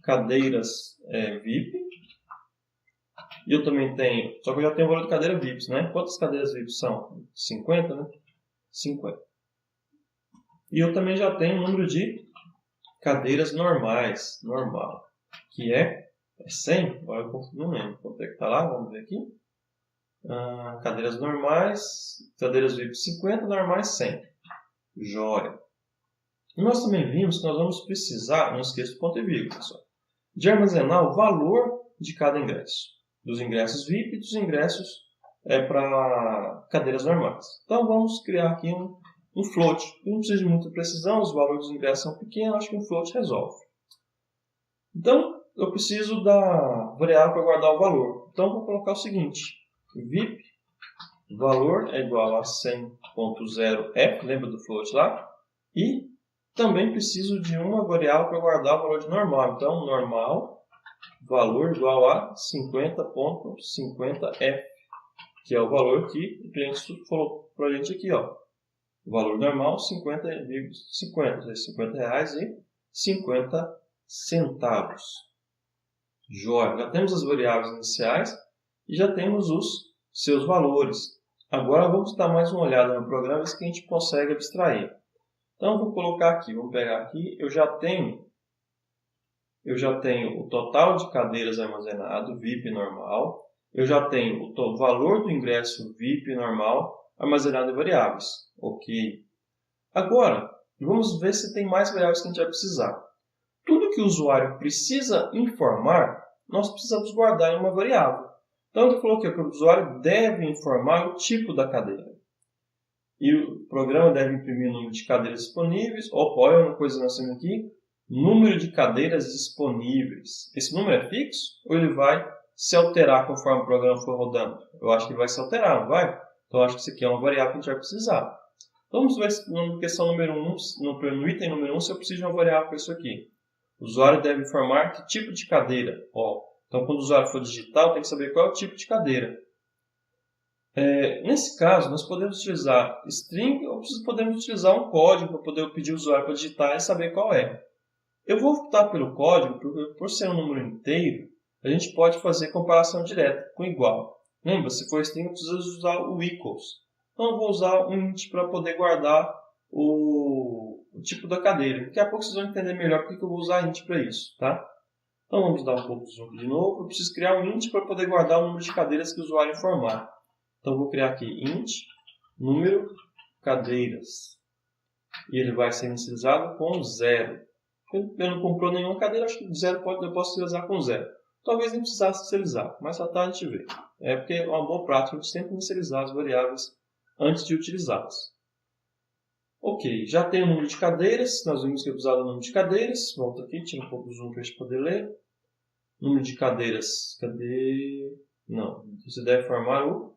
cadeiras VIP. E eu também tenho, só que eu já tenho o valor de cadeira VIPs, né? Quantas cadeiras VIPs são? 50, né? 50. E eu também já tenho o número de cadeiras normais, normal, que é 100, agora eu não lembro quanto é que está lá, vamos ver aqui. Cadeiras normais, cadeiras VIP 50, normais 100. Jóia. E nós também vimos que nós vamos precisar, não esqueça do ponto e vírgula, pessoal, de armazenar o valor de cada ingresso. Dos ingressos VIP e dos ingressos para cadeiras normais. Então vamos criar aqui um float. Não precisa de muita precisão, os valores dos ingressos são pequenos, acho que um float resolve. Então, eu preciso da variável para guardar o valor. Então, vou colocar o seguinte. VIP, valor é igual a 100.0f, lembra do float lá? E também preciso de uma variável para guardar o valor de normal. Então, normal, valor igual a 50.50f, que é o valor que o cliente falou para a gente aqui. O valor normal, 50,50, 50 reais e 50 centavos. Jóia, já temos as variáveis iniciais e já temos os seus valores. Agora vamos dar mais uma olhada no programa, ver se a gente consegue abstrair. Então vou colocar aqui, vamos pegar aqui, eu já tenho o total de cadeiras armazenado, VIP normal. Eu já tenho o valor do ingresso VIP normal armazenado em variáveis. Ok. Agora, vamos ver se tem mais variáveis que a gente vai precisar. Tudo que o usuário precisa informar, nós precisamos guardar em uma variável. Então, ele falou que o usuário deve informar o tipo da cadeira. E o programa deve imprimir o número de cadeiras disponíveis. Olha uma coisa que nós temos aqui. Número de cadeiras disponíveis. Esse número é fixo ou ele vai se alterar conforme o programa for rodando? Eu acho que vai se alterar, não vai? Então, eu acho que isso aqui é uma variável que a gente vai precisar. Então, vamos ver na questão número 1, no item número 1, se eu preciso de uma variável para isso aqui. O usuário deve informar que tipo de cadeira. Então, quando o usuário for digitar, tem que saber qual é o tipo de cadeira. Nesse caso, nós podemos utilizar string ou podemos utilizar um código para poder pedir o usuário para digitar e saber qual é. Eu vou optar pelo código, porque por ser um número inteiro, a gente pode fazer comparação direta com igual. Lembra, se for string, eu preciso usar o equals. Então, eu vou usar um int para poder guardar o tipo da cadeira. Daqui a pouco vocês vão entender melhor porque eu vou usar int para isso. Tá? Então, vamos dar um pouco de zoom de novo. Eu preciso criar um int para poder guardar o número de cadeiras que o usuário informar. Então, eu vou criar aqui int número cadeiras. E ele vai ser inicializado com 0. Ele não comprou nenhuma cadeira, acho que 0 eu posso inicializar com 0. Talvez nem precisasse inicializar, mas já está a gente ver. Porque é uma boa prática a gente sempre inicializar as variáveis antes de utilizá-las. Ok, já tem o número de cadeiras. Nós vimos que é usado o número de cadeiras. Volto aqui, tira um pouco do zoom para a gente poder ler. Número de cadeiras. Cadê? Não, você deve formar o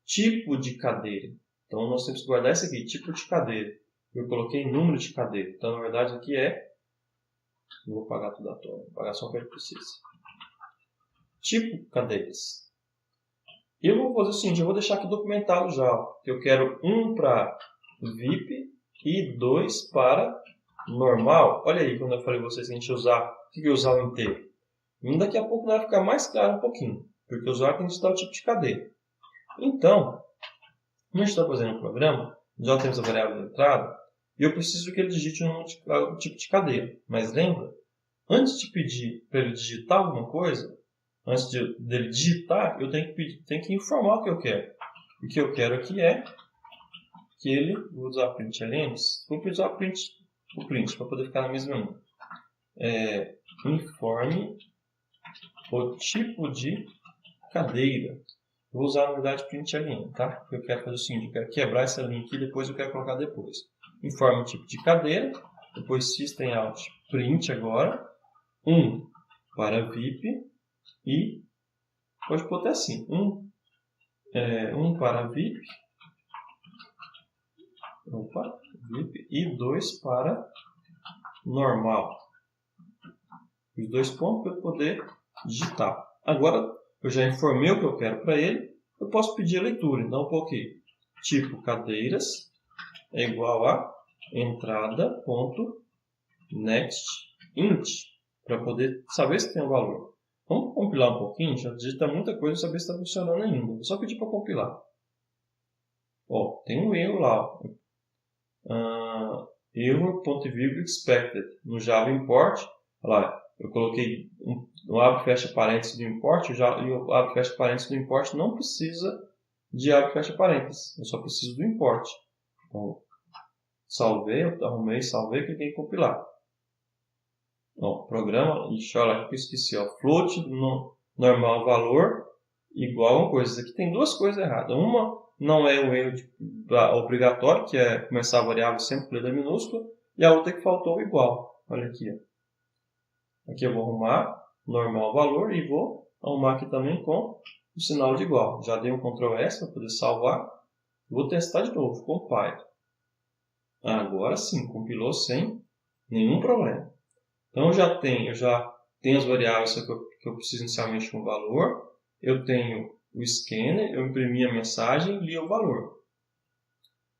tipo de cadeira. Então, nós temos que guardar esse aqui, tipo de cadeira. Eu coloquei número de cadeira. Então, na verdade, aqui não vou pagar tudo à toa, vou pagar só o que ele precisa. Tipo cadeiras. E eu vou fazer o seguinte, eu vou deixar aqui documentado já. Que eu quero 1 para VIP e 2 para normal. Olha aí, quando eu falei para vocês que a gente usar, o que eu usar o inteiro. E daqui a pouco vai ficar mais claro um pouquinho. Porque o usuário tem que digitar o tipo de cadeira. Então, como a gente está fazendo o programa, já temos a variável de entrada, e eu preciso que ele digite um tipo de cadeira. Mas lembra, antes de pedir para ele digitar alguma coisa, antes dele digitar, eu tenho que informar o que eu quero. O que eu quero aqui é que ele, vou usar println, vou usar o print para poder ficar na mesma linha. Informe o tipo de cadeira. Vou usar na verdade println, tá? Eu quero fazer o seguinte, eu quero quebrar essa linha aqui, depois eu quero colocar depois. Informe o tipo de cadeira, depois system out print agora, 1 para VIP e pode botar assim, 1 para VIP, VIP e 2 para normal. Os dois pontos para eu poder digitar. Agora, eu já informei o que eu quero para ele, eu posso pedir a leitura. Então, eu coloquei tipo cadeiras é igual a entrada.nextInt para poder saber se tem um valor. Vamos compilar um pouquinho, já digita muita coisa para saber se está funcionando ainda. Vou só pedir para compilar. Tem um erro lá. Error.virgule expected. No Java import, olha lá, eu coloquei um abre e fecha parênteses do import, e o abre e fecha parênteses do import não precisa de abre e fecha parênteses, eu só preciso do import. Então, salvei, eu arrumei, salvei, cliquei em compilar. Programa, olha aqui que eu esqueci, float normal valor igual a uma coisa. Isso aqui tem duas coisas erradas. Uma não é o erro obrigatório, que é começar a variável sempre com letra minúscula, e a outra é que faltou o igual. Olha aqui. Aqui eu vou arrumar normal valor e vou arrumar aqui também com o sinal de igual. Já dei um Ctrl S para poder salvar. Vou testar de novo, compile. Agora sim, compilou sem nenhum problema. Então eu já tenho as variáveis que eu preciso inicialmente com valor. Eu tenho o scanner, eu imprimi a mensagem e li o valor.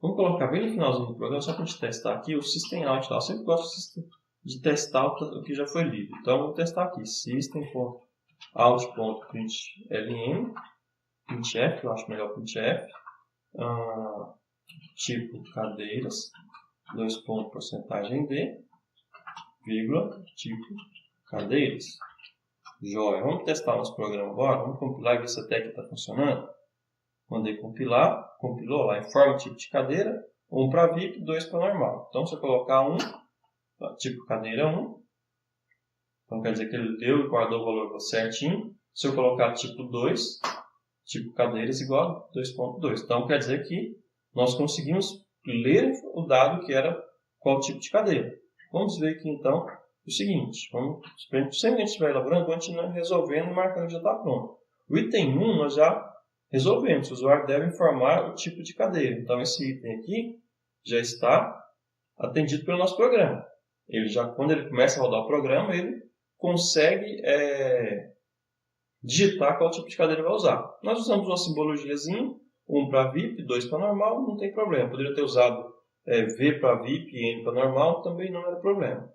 Vamos colocar bem no finalzinho do programa, só para a gente testar aqui o system out. Eu sempre gosto de testar o que já foi lido. Então, vou testar aqui. System.out.println printf, eu acho melhor printf. Tipo cadeiras, 2 pontos, porcentagem D, vírgula, tipo cadeiras. Joia. Vamos testar nosso programa agora. Vamos compilar e ver se a técnica está funcionando. Mandei compilar. Compilou lá. Informa o tipo de cadeira. 1 para VIP, 2 para normal. Então, se eu colocar 1, tipo cadeira 1, então quer dizer que ele deu e guardou o valor certinho. Se eu colocar tipo 2, tipo cadeiras igual a 2.2. Então, quer dizer que nós conseguimos ler o dado que era qual tipo de cadeira. Vamos ver aqui, então, o seguinte, sempre que a gente estiver elaborando, vamos continuar resolvendo e marcando que já está pronto. O item 1 nós já resolvemos. O usuário deve informar o tipo de cadeira. Então, esse item aqui já está atendido pelo nosso programa. Quando ele começa a rodar o programa, ele consegue digitar qual tipo de cadeira vai usar. Nós usamos uma simbologiazinha, 1 para VIP, 2 para normal, não tem problema. Poderia ter usado V para VIP e N para normal, também não era problema.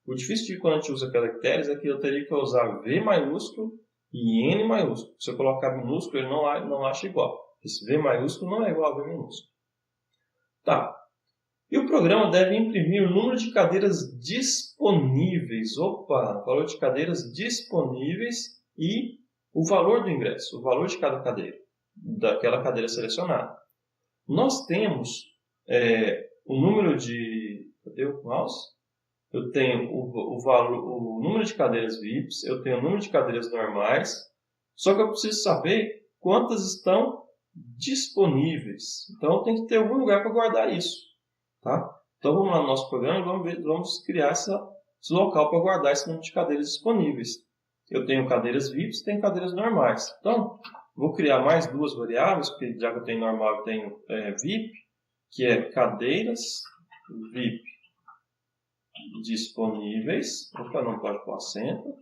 O difícil de quando a gente usa caracteres é que eu teria que usar V maiúsculo e N maiúsculo. Se eu colocar minúsculo, ele não acha igual. Esse V maiúsculo não é igual a V minúsculo. Tá. E o programa deve imprimir o número de cadeiras disponíveis. Opa! Valor de cadeiras disponíveis e o valor do ingresso, o valor de cada cadeira, daquela cadeira selecionada. Nós temos o número de... Cadê o mouse? Eu tenho o número de cadeiras VIPs, eu tenho o número de cadeiras normais, só que eu preciso saber quantas estão disponíveis. Então, tem que ter algum lugar para guardar isso. Tá? Então, vamos lá no nosso programa e vamos criar esse local para guardar esse número de cadeiras disponíveis. Eu tenho cadeiras VIPs e tenho cadeiras normais. Então, vou criar mais duas variáveis, porque já que eu tenho normal e tenho VIP, que é cadeiras VIP disponíveis. Opa, não pode pôr acento.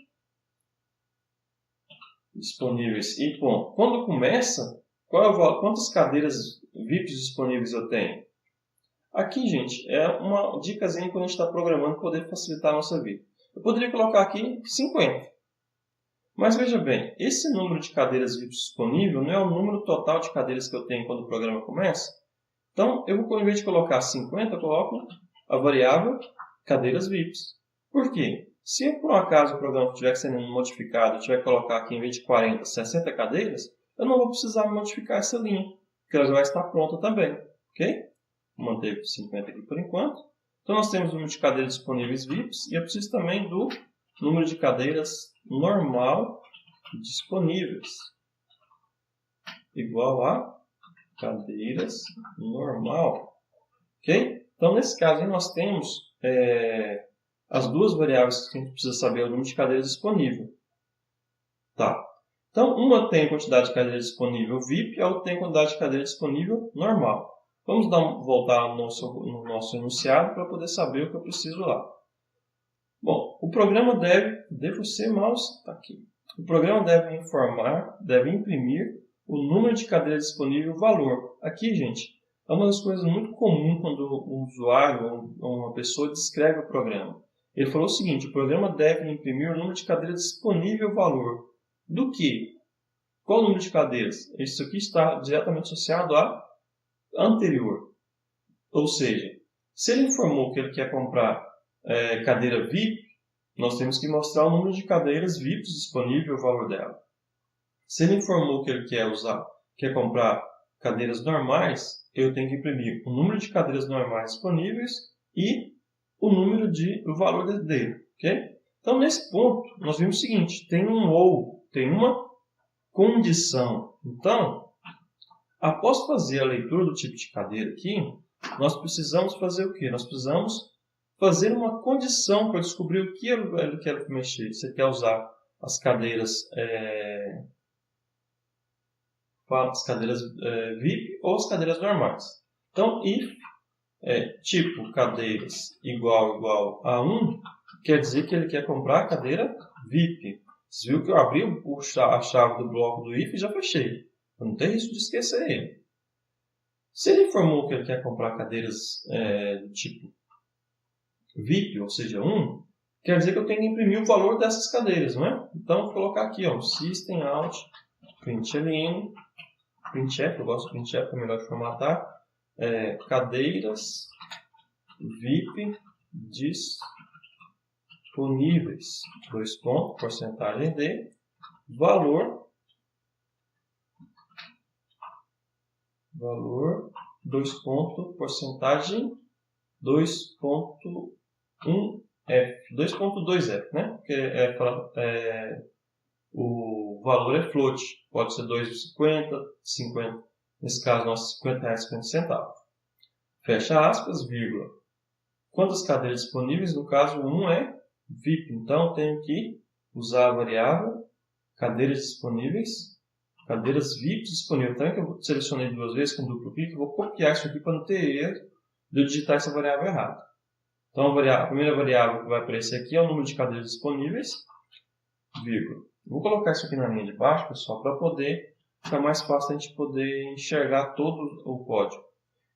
Disponíveis e ponto. Quando começa, qual é o valor? Quantas cadeiras VIPs disponíveis eu tenho? Aqui, gente, é uma dicasinha quando a gente está programando para poder facilitar a nossa vida. Eu poderia colocar aqui 50. Mas veja bem, esse número de cadeiras VIPs disponível não é o número total de cadeiras que eu tenho quando o programa começa. Então, em vez de colocar 50, eu coloco a variável cadeiras VIPs. Por quê? Se por um acaso o programa estiver sendo modificado, eu tiver que colocar aqui em vez de 40, 60 cadeiras, eu não vou precisar modificar essa linha, porque ela já vai estar pronta também. Ok? Vou manter 50 aqui por enquanto. Então, nós temos o número de cadeiras disponíveis VIPs e eu preciso também do número de cadeiras normal disponíveis. Igual a cadeiras normal. Ok? Então, nesse caso, aí nós temos as duas variáveis que a gente precisa saber, o número de cadeiras disponível. Tá. Então, uma tem a quantidade de cadeiras disponível VIP e a outra tem a quantidade de cadeiras disponível normal. Vamos voltar no nosso enunciado para poder saber o que eu preciso lá. Bom, o programa devo ser mouse, está aqui. O programa deve imprimir o número de cadeiras disponível e o valor. Aqui, gente, é uma das coisas muito comuns quando um usuário ou uma pessoa descreve o programa. Ele falou o seguinte: o programa deve imprimir o número de cadeiras disponível e o valor. Do que? Qual o número de cadeiras? Isso aqui está diretamente associado à anterior. Ou seja, se ele informou que ele quer comprar cadeira VIP, nós temos que mostrar o número de cadeiras VIPs disponível e o valor dela. Se ele informou que ele quer comprar cadeiras normais, eu tenho que imprimir o número de cadeiras normais disponíveis e o valor dele. Okay? Então, nesse ponto, nós vimos o seguinte: tem um ou, tem uma condição. Então, após fazer a leitura do tipo de cadeira aqui, nós precisamos fazer o quê? Nós precisamos fazer uma condição para descobrir o que ele quer mexer. Se ele quer usar as cadeiras VIP ou as cadeiras normais. Então, if tipo cadeiras igual a 1, quer dizer que ele quer comprar a cadeira VIP. Você viu que eu abri a chave do bloco do if e já fechei. Eu não tem risco de esquecer ele. Se ele informou que ele quer comprar cadeiras do tipo VIP, ou seja, 1, quer dizer que eu tenho que imprimir o valor dessas cadeiras, não é? Então, vou colocar aqui, system out, println, printf, eu gosto de printf, é melhor de formatar, cadeiras VIP disponíveis, porcentagem de valor, porcentagem 2.2f, né? Porque o valor é float, pode ser 2,50, 50, nesse caso, nosso R$50,50. Fecha aspas, vírgula. Quantas cadeiras disponíveis? No caso, 1 é VIP, então tenho que usar a variável cadeiras disponíveis, cadeiras VIPs disponíveis. Então, que eu selecionei duas vezes com duplo clique, eu vou copiar isso aqui para não ter erro de eu digitar essa variável errada. Então, a primeira variável que vai aparecer aqui é o número de cadeiras disponíveis, vírgula. Vou colocar isso aqui na linha de baixo, pessoal, para poder ficar mais fácil a gente poder enxergar todo o código.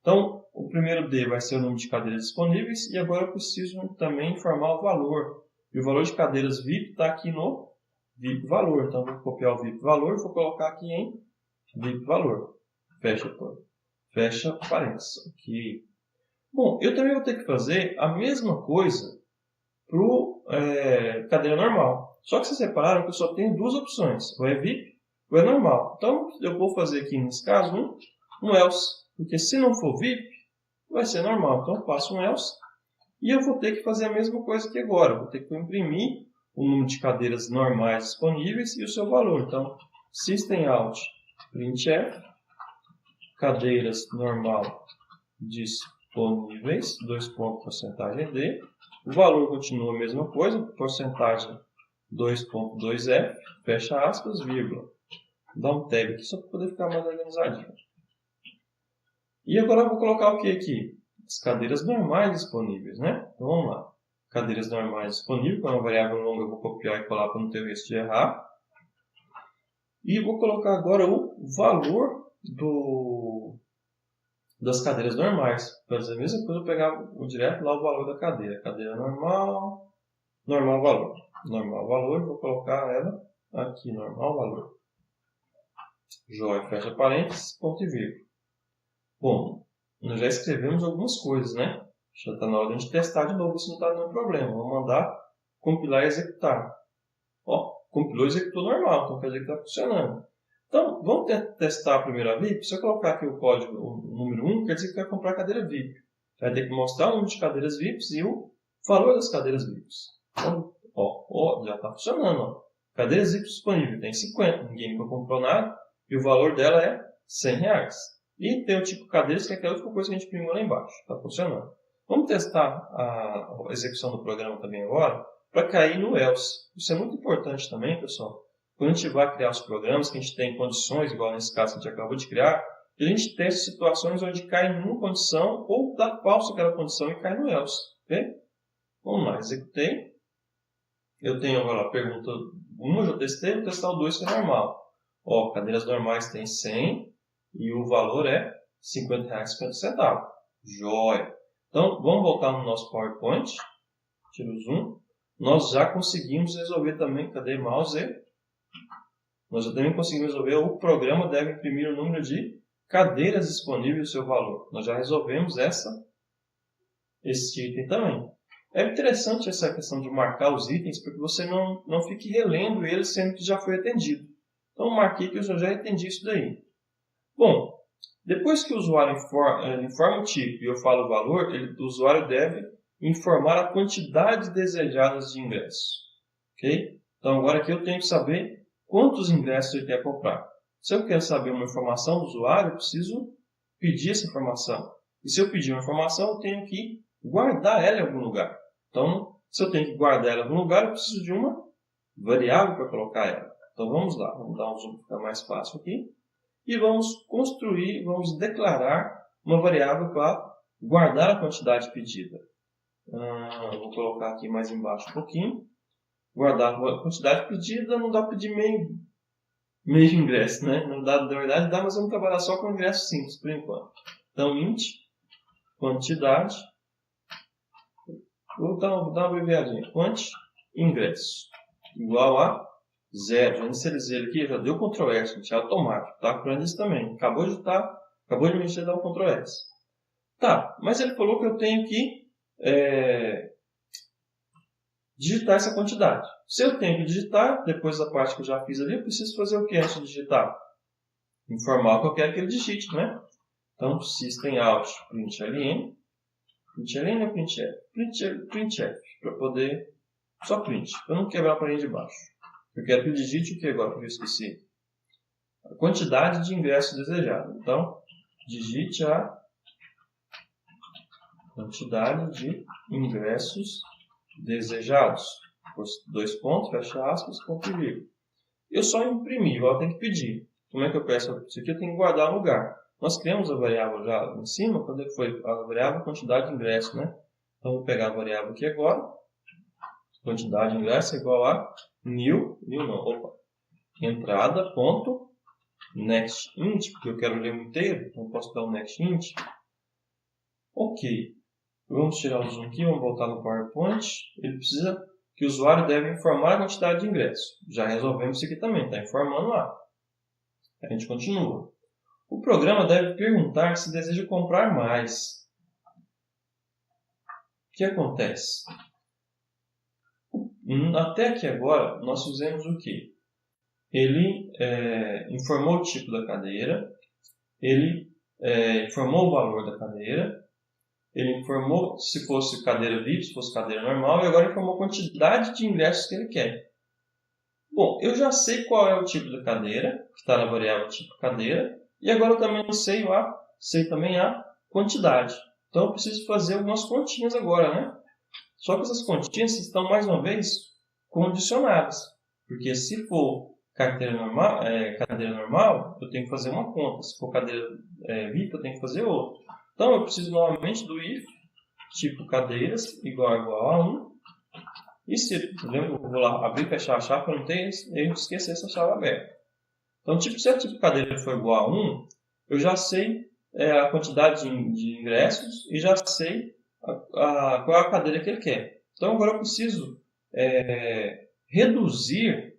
Então, o primeiro D vai ser o número de cadeiras disponíveis e agora eu preciso também informar o valor. E o valor de cadeiras VIP está aqui no VIP valor. Então, vou copiar o VIP valor e vou colocar aqui em VIP valor. Fecha parênteses. Aqui. Bom, eu também vou ter que fazer a mesma coisa para cadeira normal. Só que vocês repararam que eu só tenho duas opções. Ou é VIP ou é normal. Então, eu vou fazer aqui, nesse caso, um else. Porque se não for VIP, vai ser normal. Então, eu faço um else. E eu vou ter que fazer a mesma coisa aqui agora. Eu vou ter que imprimir o número de cadeiras normais disponíveis e o seu valor. Então, systemout printf, cadeiras normal disponíveis, 2 pontos, porcentagem D. O valor continua a mesma coisa, porcentagem 2.2f, fecha aspas, vírgula. Dá um tab aqui só para poder ficar mais organizadinho. E agora eu vou colocar o que aqui? As cadeiras normais disponíveis, né? Então vamos lá. Cadeiras normais disponíveis, com uma variável longa eu vou copiar e colar para não ter o risco de errar. E vou colocar agora o valor das cadeiras normais. Para fazer a mesma coisa, eu vou pegar direto lá o valor da cadeira. Cadeira normal, normal valor. Normal valor, vou colocar ela aqui, normal valor. Joia, fecha parênteses, ponto e vírgula. Bom, nós já escrevemos algumas coisas, né? Já está na hora de a gente testar de novo se não está dando problema. Vamos mandar compilar e executar. Ó, compilou e executou normal, então quer dizer que está funcionando. Então, vamos testar a primeira VIP. Se eu colocar aqui o código, o número 1, quer dizer que vai comprar a cadeira VIP. Vai ter que mostrar o número de cadeiras VIPs e o valor das cadeiras VIPs. Então, ó, já está funcionando. Ó. Cadeiras VIPs disponíveis, tem 50, ninguém nunca comprou nada, e o valor dela é R$100. E tem o tipo cadeiras, que é aquela outra coisa que a gente imprimiu lá embaixo. Está funcionando. Vamos testar a execução do programa também agora, para cair no else. Isso é muito importante também, pessoal. Quando a gente vai criar os programas, que a gente tem condições, igual nesse caso que a gente acabou de criar, a gente testa situações onde cai em uma condição ou dá falso aquela condição e cai no else. Okay? Vamos lá, executei. Eu tenho agora a pergunta 1, eu já testei, vou testar o 2 que é normal. Ó, cadeiras normais tem 100 e o valor é R$50,50. Joia! Então, vamos voltar no nosso PowerPoint. Tira o zoom. Nós já conseguimos resolver também, cadê mouse? Nós já também conseguimos resolver, o programa deve imprimir o número de cadeiras disponíveis e o seu valor. Nós já resolvemos esse item também. É interessante essa questão de marcar os itens, porque você não fique relendo eles sendo que já foi atendido. Então, marquei que eu já entendi isso daí. Bom, depois que o usuário informa o tipo e eu falo o valor, o usuário deve informar a quantidade desejada de ingressos. Okay? Então, agora aqui eu tenho que saber quantos ingressos ele quer comprar. Se eu quero saber uma informação do usuário, eu preciso pedir essa informação. E se eu pedir uma informação, eu tenho que guardar ela em algum lugar. Então, se eu tenho que guardar ela em algum lugar, eu preciso de uma variável para colocar ela. Então, vamos lá. Vamos dar um zoom para ficar mais fácil aqui. E vamos construir, vamos declarar uma variável para guardar a quantidade pedida. Eu vou colocar aqui mais embaixo um pouquinho. Guardar a quantidade pedida, não dá para pedir meio ingresso, né? Na verdade dá, mas vamos trabalhar só com ingresso simples por enquanto. Então, int, quantidade, vou dar uma abreviadinha, quant, ingresso, igual a 0. Já inicializei ele aqui, já deu Ctrl S, gente, é automático, tá? Procurando isso também. Acabou de mexer e dar um Ctrl S. Tá, mas ele falou que eu tenho que digitar essa quantidade. Se eu tenho que digitar, depois da parte que eu já fiz ali, eu preciso fazer o que antes de digitar? Informar o que eu quero que ele digite, né? Então, systemout println, println ou printf? Printf, para poder só print, para não quebrar a parede de baixo. Eu quero que ele digite o que agora, porque eu esqueci? A quantidade de ingressos desejados. Então, digite a quantidade de ingressos desejados, dois pontos, fecha aspas, ponto e vírgula. Eu só imprimi, igual tem que pedir. Como é que eu peço isso aqui? Eu tenho que guardar no lugar. Nós criamos a variável já em cima, quando foi a variável quantidade de ingresso, né? Então, vou pegar a variável aqui agora. Quantidade de ingresso é igual a entrada, ponto, next int, porque eu quero ler um inteiro, então eu posso dar um next int. Ok. Vamos tirar o zoom aqui, vamos voltar no PowerPoint. Ele precisa que o usuário deve informar a quantidade de ingressos. Já resolvemos isso aqui também, está informando lá. A gente continua. O programa deve perguntar se deseja comprar mais. O que acontece? Até aqui agora, nós fizemos o quê? Ele informou o tipo da cadeira, ele informou o valor da cadeira, ele informou se fosse cadeira VIP, se fosse cadeira normal, e agora informou a quantidade de ingressos que ele quer. Bom, eu já sei qual é o tipo da cadeira, que está na variável tipo cadeira, e agora eu também sei também a quantidade. Então eu preciso fazer algumas continhas agora, né? Só que essas continhas estão, mais uma vez, condicionadas. Porque se for cadeira normal, eu tenho que fazer uma conta. Se for cadeira VIP, eu tenho que fazer outra. Então eu preciso novamente do if, tipo cadeiras, igual a 1. E se, lembra, eu vou lá abrir e fechar a chave para não ter erro de esquecer essa chave aberta. Então, se a tipo cadeira for igual a 1, eu já sei a quantidade de ingressos e já sei qual é a cadeira que ele quer. Então, agora eu preciso reduzir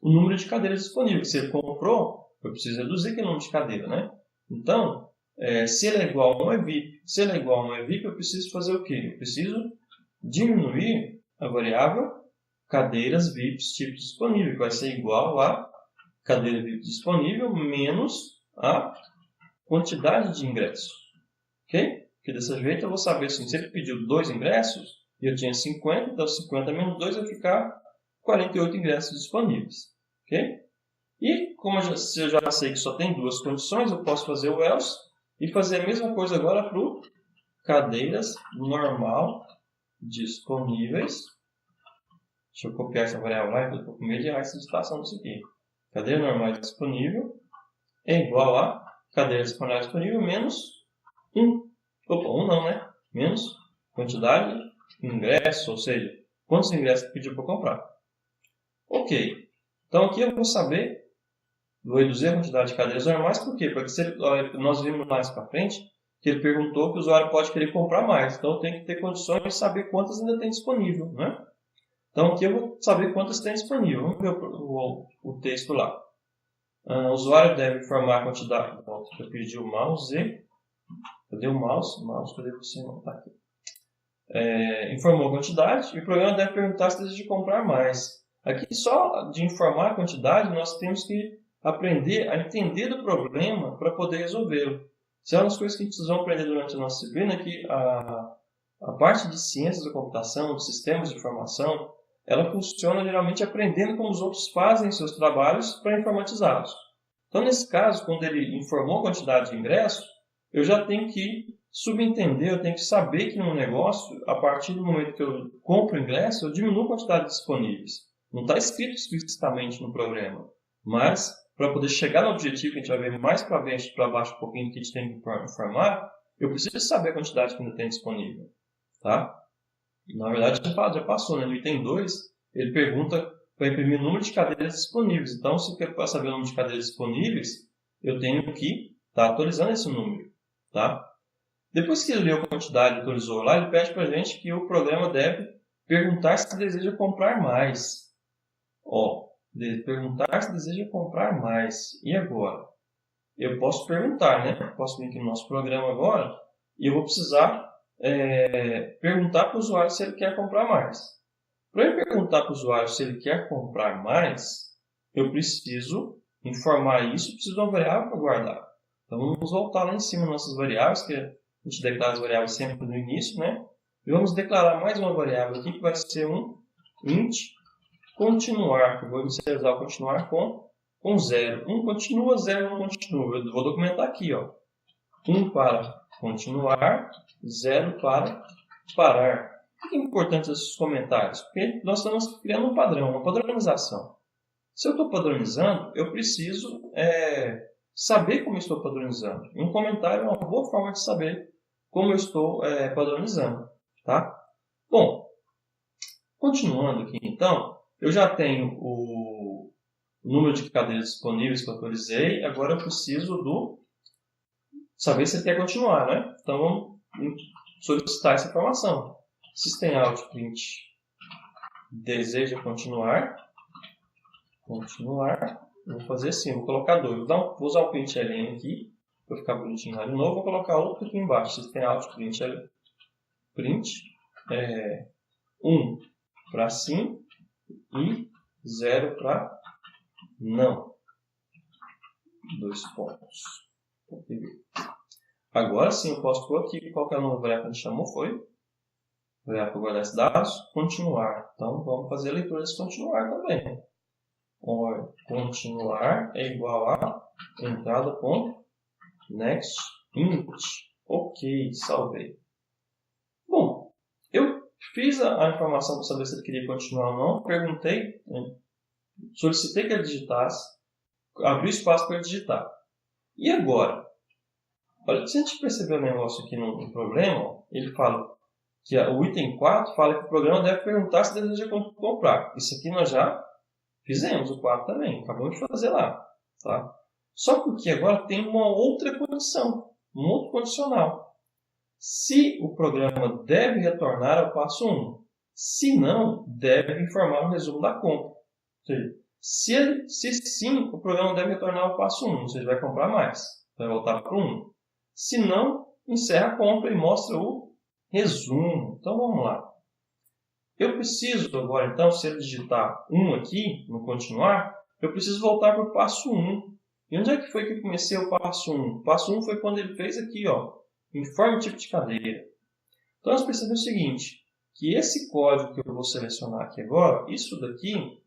o número de cadeiras disponíveis. Se ele comprou, eu preciso reduzir aquele número de cadeira, né? Então, se ele é igual a 1 é VIP. Se ele é igual a 1 é VIP, eu preciso fazer o quê? Eu preciso diminuir a variável cadeiras VIPs tipo disponível, que vai ser igual a cadeira VIP disponível menos a quantidade de ingressos. Ok? Porque desse jeito eu vou saber assim, se ele pediu 2 ingressos e eu tinha 50, então 50 menos 2 vai ficar 48 ingressos disponíveis. Ok? E como eu já sei que só tem 2 condições, eu posso fazer o else e fazer a mesma coisa agora para o cadeiras normal disponíveis. Deixa eu copiar essa variável lá, eu estou com medo de errar essa digitação disso aqui. Cadeira normal disponível é igual a cadeira disponível menos 1. Opa, 1 não, né? Menos quantidade de ingressos, ou seja, quantos ingressos pediu para comprar. Ok. Então aqui eu vou saber, vou reduzir a quantidade de cadeiras normais, por quê? Porque nós vimos mais para frente que ele perguntou que o usuário pode querer comprar mais. Então eu tenho que ter condições de saber quantas ainda tem disponível, né? Então aqui eu vou saber quantas tem disponível. Vamos ver o texto lá. O usuário deve informar a quantidade. Eu pedi o mouse. Cadê o mouse? Cadê você? Não está aqui. Informou a quantidade e o programa deve perguntar se deseja comprar mais. Aqui só de informar a quantidade nós temos que aprender a entender do problema para poder resolvê-lo. Isso é uma das coisas que a gente precisa aprender durante a nossa disciplina, que a parte de ciências da computação, de sistemas de informação, ela funciona geralmente aprendendo como os outros fazem seus trabalhos para informatizá-los. Então, nesse caso, quando ele informou a quantidade de ingressos, eu já tenho que subentender, eu tenho que saber que no negócio, a partir do momento que eu compro ingresso, eu diminuo a quantidade disponíveis. Não está escrito explicitamente no programa, mas para poder chegar no objetivo que a gente vai ver mais para baixo um pouquinho que a gente tem que informar, eu preciso saber a quantidade que ainda tem disponível. Tá? Na verdade, já passou, né? No item 2, ele pergunta para imprimir o número de cadeiras disponíveis. Então, se eu quero saber o número de cadeiras disponíveis, eu tenho que estar atualizando esse número. Tá? Depois que ele leu a quantidade e atualizou lá, ele pede para a gente que o programa deve perguntar se deseja comprar mais. Perguntar se deseja comprar mais. E agora? Eu posso perguntar, né? Eu posso vir aqui no nosso programa agora e eu vou precisar perguntar para o usuário se ele quer comprar mais. Para eu perguntar para o usuário se ele quer comprar mais, eu preciso informar isso, preciso de uma variável para guardar. Então vamos voltar lá em cima nas nossas variáveis, que a gente declara as variáveis sempre no início, né? E vamos declarar mais uma variável aqui que vai ser um int continuar, que eu vou inicializar o continuar com 0. 1 continua, 0 não continua. Eu vou documentar aqui, 1 para continuar, 0 para parar. Por que é importante esses comentários? Porque nós estamos criando um padrão, uma padronização. Se eu estou padronizando, eu preciso saber como eu estou padronizando. E um comentário é uma boa forma de saber como eu estou padronizando. Tá? Bom, continuando aqui então, eu já tenho o número de cadeiras disponíveis que eu autorizei, agora eu preciso saber se ele quer continuar, né? Então vamos solicitar essa informação. Systemout.print deseja continuar. Vou fazer assim, vou colocar 2. Vou usar o print ln aqui, para ficar bonitinho lá de novo. Vou colocar outro aqui embaixo. Systemout.print 1 para sim e 0 para não. 2 pontos. Agora sim eu posso pôr aqui qual que é o novo variável que a gente chamou, foi variável guardar esses dados, continuar. Então vamos fazer a leitura desse continuar também. Or continuar é igual a entrada.next int. Ok, salvei. Bom, eu fiz a informação para saber se ele queria continuar ou não, perguntei, solicitei que ele digitasse, abri espaço para ele digitar. E agora? Olha, se a gente perceber o negócio aqui no problema, ele fala que o item 4 fala que o programa deve perguntar se deseja comprar. Isso aqui nós já fizemos, o 4 também, acabamos de fazer lá. Tá? Só porque agora tem uma outra condição, um outro condicional. Se o programa deve retornar ao passo 1, se não, deve informar o resumo da compra. Ou seja, se sim, o programa deve retornar ao passo 1, ou seja, vai comprar mais, vai voltar para o 1. Se não, encerra a compra e mostra o resumo. Então vamos lá. Eu preciso agora, então, se ele digitar 1 aqui, no continuar, eu preciso voltar para o passo 1. E onde é que foi que eu comecei o passo 1? O passo 1 foi quando ele fez aqui, ó, informe tipo de cadeira. Então nós percebemos o seguinte, que esse código que eu vou selecionar aqui agora, isso daqui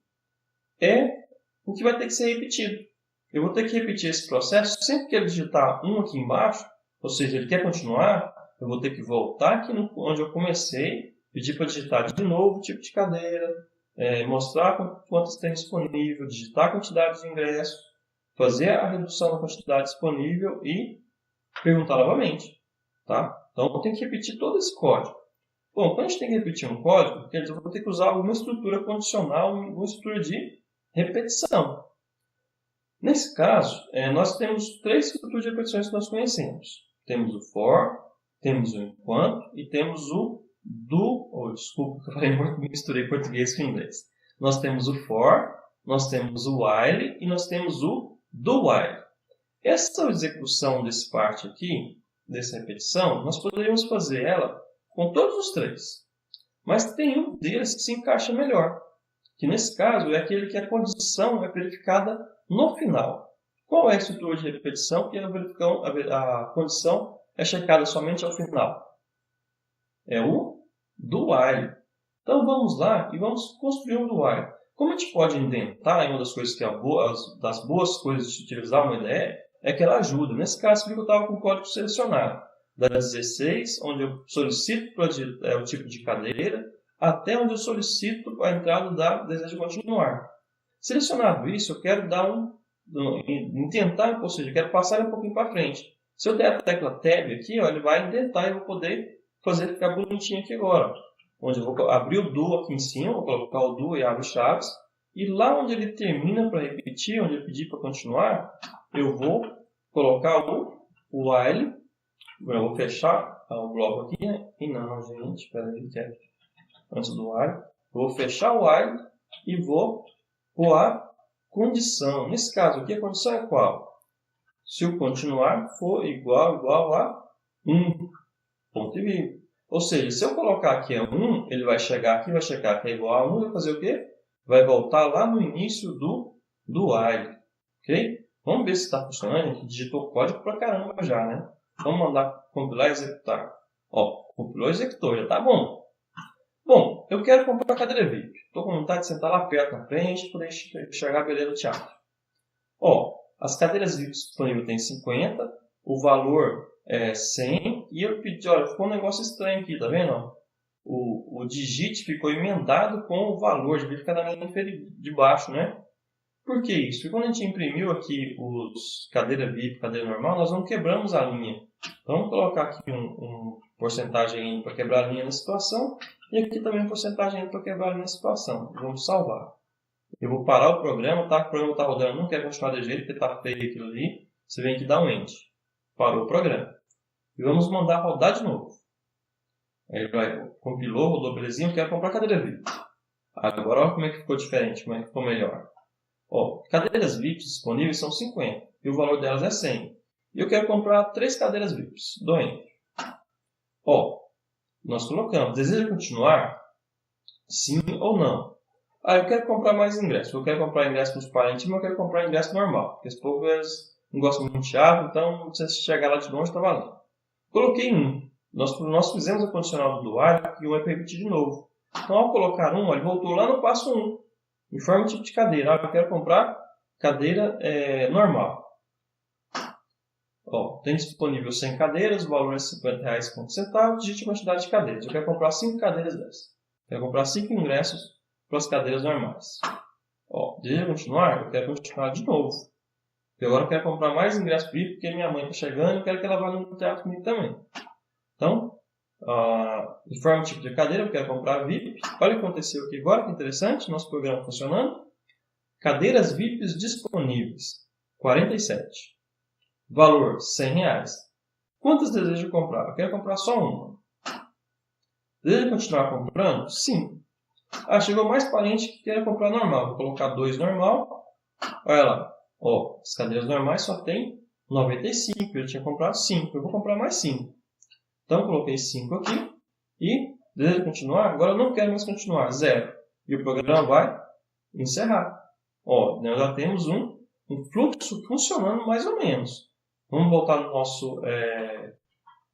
é o que vai ter que ser repetido. Eu vou ter que repetir esse processo sempre que ele digitar 1 aqui embaixo, ou seja, ele quer continuar, eu vou ter que voltar aqui onde eu comecei, pedir para digitar de novo o tipo de cadeira, mostrar quantas tem disponível, digitar a quantidade de ingressos, fazer a redução da quantidade disponível e perguntar novamente. Tá? Então, eu tenho que repetir todo esse código. Bom, quando a gente tem que repetir um código, quer dizer, eu vou ter que usar alguma estrutura condicional, alguma estrutura de repetição. Nesse caso, nós temos 3 estruturas de repetições que nós conhecemos. Temos o for, temos o enquanto e temos o do. Desculpa que eu falei muito, misturei português com inglês. Nós temos o for, nós temos o while e nós temos o do while. Essa execução desse parte aqui, dessa repetição, nós poderíamos fazer ela com todos os 3. Mas tem um deles que se encaixa melhor, que nesse caso é aquele que a condição é verificada no final. Qual é a estrutura de repetição que a condição é checada somente ao final? É o do while. Então vamos lá e vamos construir um do while. Como a gente pode indentar, uma das coisas que das boas coisas de utilizar uma IDE é que ela ajuda. Nesse caso, eu estava com o código selecionado. Da 16, onde eu solicito o tipo de cadeira, até onde eu solicito a entrada da desejo continuar. Selecionado isso, eu quero intentar, ou seja, eu quero passar um pouquinho para frente. Se eu der a tecla Tab aqui, ó, ele vai indentar e eu vou poder fazer ficar bonitinho aqui agora. Onde eu vou abrir o do aqui em cima, vou colocar o do e abre chaves. E lá onde ele termina para repetir, onde ele pedir para continuar, eu vou colocar o while. Eu vou fechar o bloco aqui, né? E não, gente, espera aí, antes do while. Eu vou fechar o while e vou pôr a condição. Nesse caso aqui, a condição é qual? Se o continuar for igual a 1. Ponto e vírgula. Ou seja, se eu colocar aqui 1, ele vai chegar aqui, vai checar que é igual a 1, vai fazer o quê? Vai voltar lá no início do while. Ok? Vamos ver se está funcionando. A gente digitou o código pra caramba já, né? Vamos mandar compilar e executar. Ó, compilou e executou, já está bom. Bom, eu quero comprar a cadeira VIP. Estou com vontade de sentar lá perto na frente para poder enxergar a beleza do teatro. Ó, as cadeiras VIP disponíveis tem 50, o valor é 100, e eu pedi, olha, ficou um negócio estranho aqui, tá vendo? o digit ficou emendado com o valor, devia ficar na linha de baixo, né? Por que isso? Porque quando a gente imprimiu aqui os cadeira VIP, cadeira normal, nós não quebramos a linha. Então, vamos colocar aqui um porcentagem para quebrar a linha na situação e aqui também porcentagem para quebrar a linha na situação. Vamos salvar. Eu vou parar o programa, tá? O programa está rodando, não quer continuar de jeito, porque está feio aquilo ali. Você vem aqui e dá um End. Parou o programa. E vamos mandar rodar de novo. Aí ele vai, compilou, rodou belezinha, eu quero comprar cadeira VIP. Agora olha como é que ficou diferente, como é que ficou melhor. Ó, cadeiras VIPs disponíveis são 50 e o valor delas é 100. E eu quero comprar 3 cadeiras VIPs. Dou Enter. Ó, nós colocamos, deseja continuar? Sim ou não? Eu quero comprar mais ingressos. Eu quero comprar ingresso nos parentes, mas eu quero comprar ingresso normal. Porque esse povo não gosta muito de teatro, então se você chegar lá de longe, está valendo. Coloquei 1. Nós fizemos a condicional do while e o vai repetir de novo. Então, ao colocar 1, ele voltou lá no passo 1. Informe o tipo de cadeira. Eu quero comprar cadeira normal. Ó, tem disponível 100 cadeiras, o valor é R$50 com centavos, digite a quantidade de cadeiras. Eu quero comprar 5 cadeiras dessas. Quero comprar 5 ingressos para as cadeiras normais. Ó, deseja continuar? Eu quero continuar de novo. Porque agora eu quero comprar mais ingressos VIP, porque minha mãe está chegando e eu quero que ela vá no teatro comigo também. Então, informe o tipo de cadeira, eu quero comprar VIP. Olha o que aconteceu aqui agora, que interessante, nosso programa funcionando. Cadeiras VIPs disponíveis, 47. Valor, R$100. Quantas desejo comprar? Eu quero comprar só uma. Deseja continuar comprando? Sim. Chegou mais parente que quer comprar normal. Vou colocar 2 normal. Olha lá. Ó, as cadeiras normais só tem 95. Eu tinha comprado 5. Eu vou comprar mais 5. Então, coloquei 5 aqui. E, deseja continuar? Agora eu não quero mais continuar. 0. E o programa vai encerrar. Ó, nós já temos um fluxo funcionando mais ou menos. Vamos voltar no nosso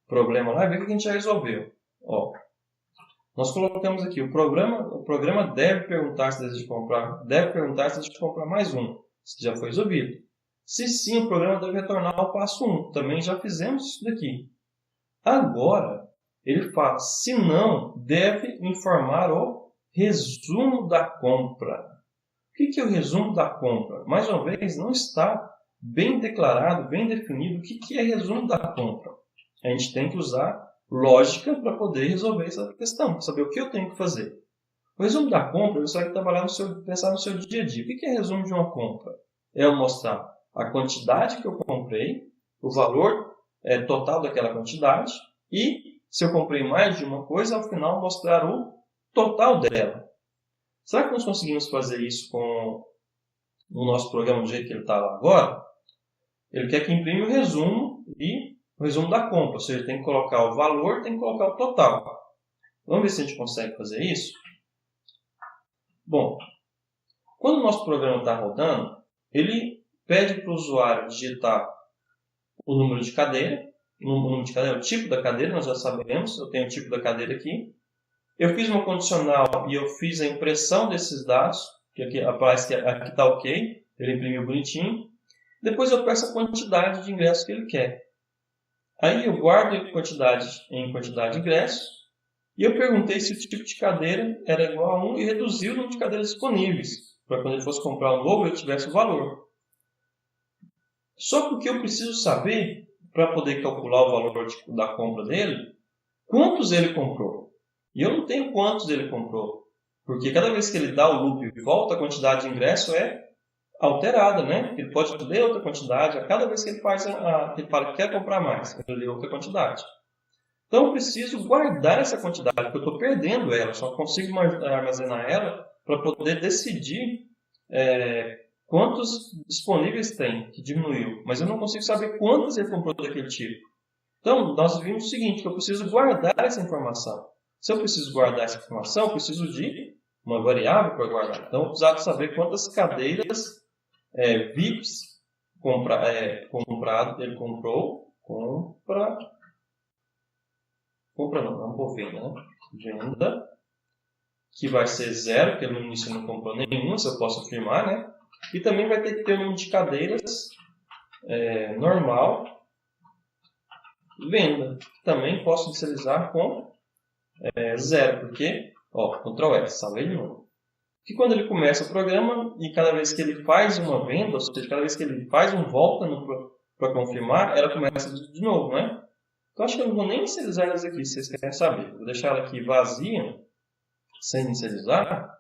problema lá e ver o que a gente já resolveu. Ó, nós colocamos aqui, o programa deve perguntar se deseja comprar mais um. Isso já foi resolvido. Se sim, o programa deve retornar ao passo 1. Também já fizemos isso daqui. Agora, ele fala, se não, deve informar o resumo da compra. O que é o resumo da compra? Mais uma vez, não está bem declarado, bem definido o que é resumo da compra. A gente tem que usar lógica para poder resolver essa questão, para saber o que eu tenho que fazer. O resumo da compra, você vai trabalhar pensar no seu dia a dia. O que é resumo de uma compra? É eu mostrar a quantidade que eu comprei, o valor total daquela quantidade e, se eu comprei mais de uma coisa, ao final mostrar o total dela. Será que nós conseguimos fazer isso com o nosso programa do jeito que ele está lá agora? Ele quer que imprime o resumo e o resumo da compra. Ou seja, tem que colocar o valor, tem que colocar o total. Vamos ver se a gente consegue fazer isso? Bom, quando o nosso programa está rodando, ele pede para o usuário digitar o número de cadeira, o tipo da cadeira, nós já sabemos, eu tenho o tipo da cadeira aqui. Eu fiz uma condicional e eu fiz a impressão desses dados, que aqui aparece que aqui está ok, ele imprimiu bonitinho. Depois eu peço a quantidade de ingressos que ele quer. Aí eu guardo em quantidade de ingressos e eu perguntei se o tipo de cadeira era igual a 1 e reduzi o número de cadeiras disponíveis, para quando ele fosse comprar um novo, ele tivesse o valor. Só porque eu preciso saber, para poder calcular o valor da compra dele, quantos ele comprou. E eu não tenho quantos ele comprou, porque cada vez que ele dá o loop e volta, a quantidade de ingresso é alterada, né? Ele pode ler outra quantidade a cada vez que ele ele fala que quer comprar mais, ele lê outra quantidade. Então eu preciso guardar essa quantidade, porque eu estou perdendo ela, só consigo armazenar ela para poder decidir quantos disponíveis tem, que diminuiu, mas eu não consigo saber quantos ele comprou daquele tipo. Então nós vimos o seguinte, que eu preciso guardar essa informação. Se eu preciso guardar essa informação, eu preciso de uma variável para guardar. Então eu preciso saber quantas cadeiras VIPs ele comprou. Não vou venda, né? Venda, que vai ser 0, porque no início não comprou nenhum, se eu posso afirmar, né? E também vai ter que ter o número de cadeiras normal, venda. Também posso inicializar com 0, porque, Ctrl S, salvei de novo. Que quando ele começa o programa e cada vez que ele faz uma venda, ou seja, cada vez que ele faz um volta para confirmar, ela começa de novo, né? Então acho que eu não vou nem inicializar elas aqui, se vocês querem saber. Vou deixar ela aqui vazia, sem inicializar,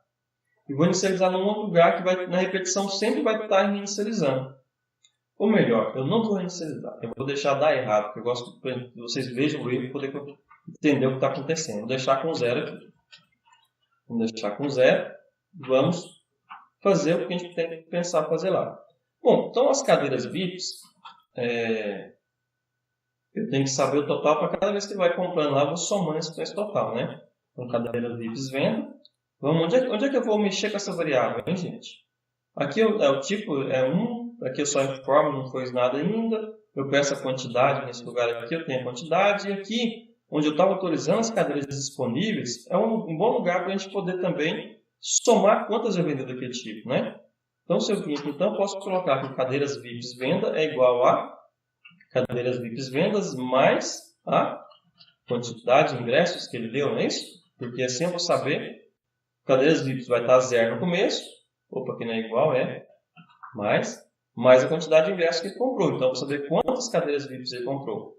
e vou inicializar num outro lugar que na repetição sempre vai estar inicializando. Ou melhor, eu não vou inicializar, eu vou deixar dar errado, porque eu gosto que vocês vejam o erro e poder entender o que está acontecendo. Vou deixar com 0 aqui. Vamos deixar com 0. Vamos fazer o que a gente tem que pensar fazer lá. Bom, então as cadeiras VIPs, eu tenho que saber o total para cada vez que ele vai comprando lá, eu vou somando esse preço total, né? Então, cadeiras VIPs venda. Vamos, onde é que eu vou mexer com essa variável, hein, gente? Aqui o tipo é 1, aqui eu só informo, não fiz nada ainda. Eu peço a quantidade, nesse lugar aqui eu tenho a quantidade. E aqui, onde eu estava autorizando as cadeiras disponíveis, é um bom lugar para a gente poder também somar quantas eu vendo daquele tipo, né? Então, se eu vim aqui, então, posso colocar que cadeiras VIPs venda é igual a cadeiras VIPs vendas mais a quantidade de ingressos que ele deu, não é isso? Porque assim eu vou saber, cadeiras VIPs vai estar 0 no começo, que não é igual, mais a quantidade de ingressos que ele comprou. Então, eu vou saber quantas cadeiras VIPs ele comprou.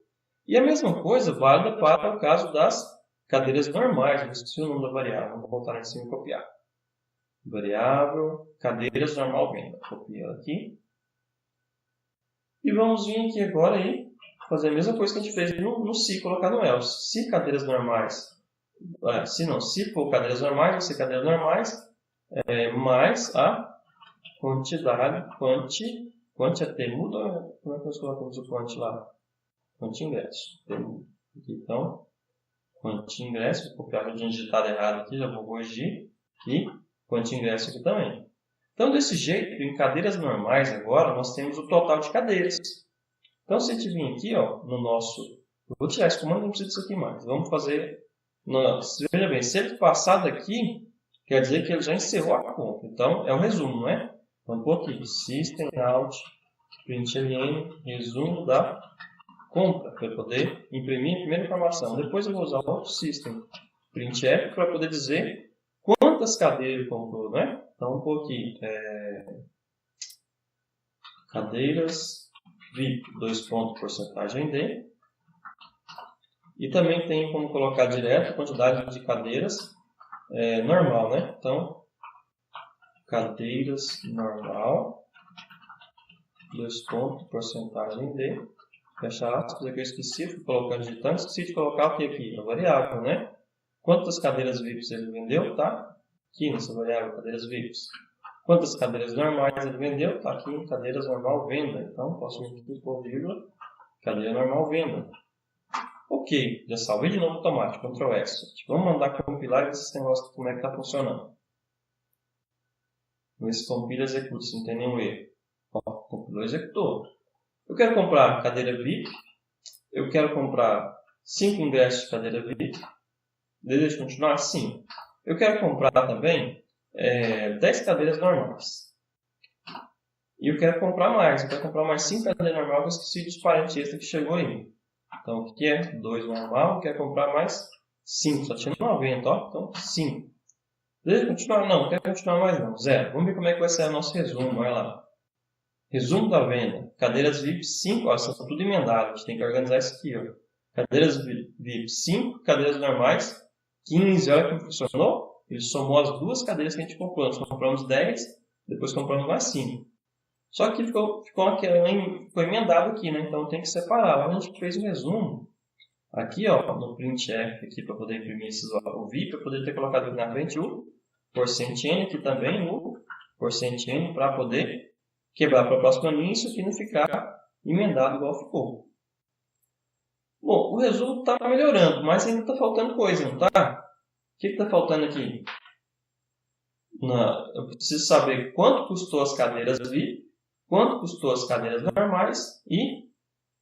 E a mesma coisa válida para o caso das cadeiras normais. Eu esqueci o nome da variável, vou voltar lá em cima e copiar. Variável, cadeiras normal venda. Copiei ela aqui. E vamos vir aqui agora e fazer a mesma coisa que a gente fez no se, colocar no else. Se cadeiras normais, se for cadeiras normais, vai ser cadeiras normais, mais a quantidade, quanti é T muda, como é que nós colocamos o quanti lá? Quanti ingresso. Então, quanti ingresso, vou copiar o digitado errado aqui, já vou corrigir, e quanti ingresso aqui também. Então, desse jeito, em cadeiras normais agora, nós temos o total de cadeiras. Então, se a gente vir aqui, no nosso... Eu vou tirar esse comando, não precisa disso aqui mais. Vamos fazer... Veja bem, se ele passar daqui, quer dizer que ele já encerrou a compra. Então, é o resumo, não é? Então, vou aqui, system out, println, resumo da compra, para poder imprimir a primeira informação. Depois eu vou usar o outro system, printf, para poder dizer quantas cadeiras ele comprou, né? Então, vou pôr aqui, cadeiras VIP, 2 pontos, porcentagem D. E também tem como colocar direto a quantidade de cadeiras normal, né? Então, cadeiras normal, 2 pontos, porcentagem D. Fecha aspas, aqui eu esqueci, fui colocando digitando, esqueci de colocar o que aqui? A variável, né? Quantas cadeiras VIPs ele vendeu? Tá aqui nessa variável, cadeiras VIPs. Quantas cadeiras normais ele vendeu? Tá aqui em cadeiras normal venda. Então, posso vir aqui por vírgula, cadeira normal venda. Ok, já salvei de novo automático, Ctrl S. Vamos mandar compilar e ver se esse negócio como é que está funcionando. Vamos ver se compila e executa, se não tem nenhum erro. Compilou e executou. Eu quero comprar cadeira VIP. Eu quero comprar 5 ingressos de cadeira VIP. Desejo continuar? Sim. Eu quero comprar também 10 cadeiras normais. E eu quero comprar mais. Eu quero comprar mais 5 cadeiras normais, que eu esqueci dos parentes extra que chegou aí. Então, o que é? 2 normal. Eu quero comprar mais 5. Só tinha 90, ó. Então, 5. Desejo continuar? Não, não quero continuar mais não. 0. Vamos ver como é que vai ser o nosso resumo. Olha lá. Resumo da venda. Cadeiras VIP 5. Ó, são tudo emendado. A gente tem que organizar isso aqui. Ó. Cadeiras VIP 5. Cadeiras normais 15. Olha como funcionou. Ele somou as duas cadeiras que a gente comprou. Nós compramos 10. Depois compramos mais 5. Só que ficou emendado aqui, né? Então tem que separar. Lá a gente fez o resumo. Aqui, ó, no printf, aqui para poder imprimir o VIP, para poder ter colocado aqui na frente o %n, aqui também o %n, para poder quebrar para a próxima linha e isso aqui não ficar emendado igual ficou. Bom, o resumo está melhorando, mas ainda está faltando coisa, não está? O que está faltando aqui? Eu preciso saber quanto custou as cadeiras VIP, quanto custou as cadeiras normais e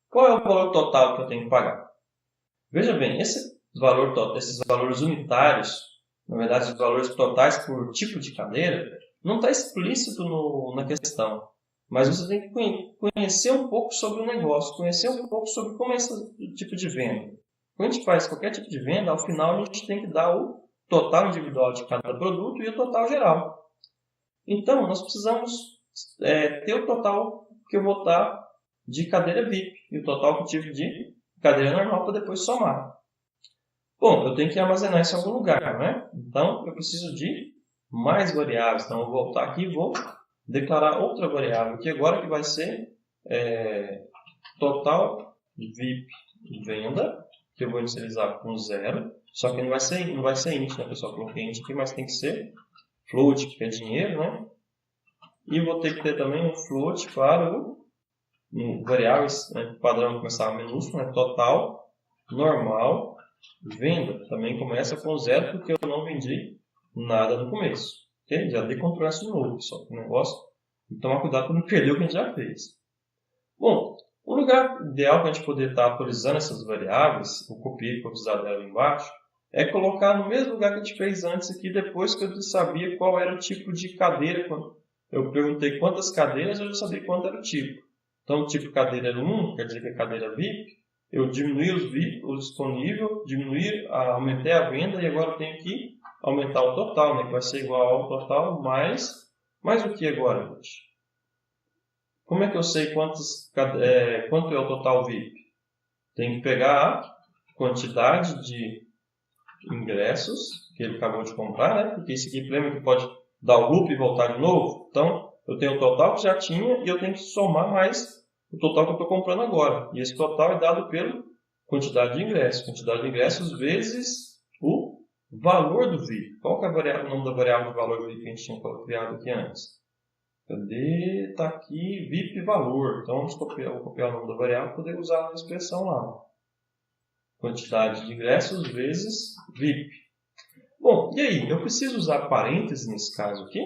qual é o valor total que eu tenho que pagar. Veja bem, esses valores unitários, na verdade, os valores totais por tipo de cadeira, não está explícito na questão. Mas você tem que conhecer um pouco sobre o negócio, conhecer um pouco sobre como é esse tipo de venda. Quando a gente faz qualquer tipo de venda, ao final a gente tem que dar o total individual de cada produto e o total geral. Então, nós precisamos ter o total que eu vou dar de cadeira VIP e o total que eu tive de cadeira normal para depois somar. Bom, eu tenho que armazenar isso em algum lugar, né? Então, eu preciso de mais variáveis. Então, eu vou voltar aqui e vou declarar outra variável, que agora que vai ser total VIP venda, que eu vou inicializar com 0. Só que não vai ser int, né, pessoal? Coloquei int aqui, mas tem que ser float, que é dinheiro, né? E vou ter que ter também um float para o variáveis, né, padrão começar minúsculo, né, total, normal, venda. Também começa com 0 porque eu não vendi nada no começo. Okay? Já dei Ctrl S de novo, pessoal. O negócio, tem que tomar cuidado para não perder o que a gente já fez. Bom, o lugar ideal para a gente poder estar atualizando essas variáveis, eu copiei para precisar dela embaixo, é colocar no mesmo lugar que a gente fez antes aqui, depois que eu sabia qual era o tipo de cadeira. Quando eu perguntei quantas cadeiras, eu já sabia quanto era o tipo. Então, o tipo cadeira era 1, quer dizer que é cadeira VIP. Eu diminuí os VIP, o disponível, aumentei a venda e agora eu tenho que aumentar o total, né, que vai ser igual ao total mais o que agora, gente? Como é que eu sei quanto é o total VIP? Tem que pegar a quantidade de ingressos que ele acabou de comprar, né? Porque esse aqui, lembra que pode dar o loop e voltar de novo? Então, eu tenho o total que já tinha e eu tenho que somar mais o total que eu estou comprando agora. E esse total é dado pela quantidade de ingressos. Quantidade de ingressos vezes o valor do VIP. Qual que é o nome da variável de valor do VIP que a gente tinha criado aqui antes? Cadê? Está aqui VIP valor. Então, vou copiar o nome da variável para poder usar a expressão lá. Quantidade de ingressos vezes VIP. Bom, e aí? Eu preciso usar parênteses nesse caso aqui?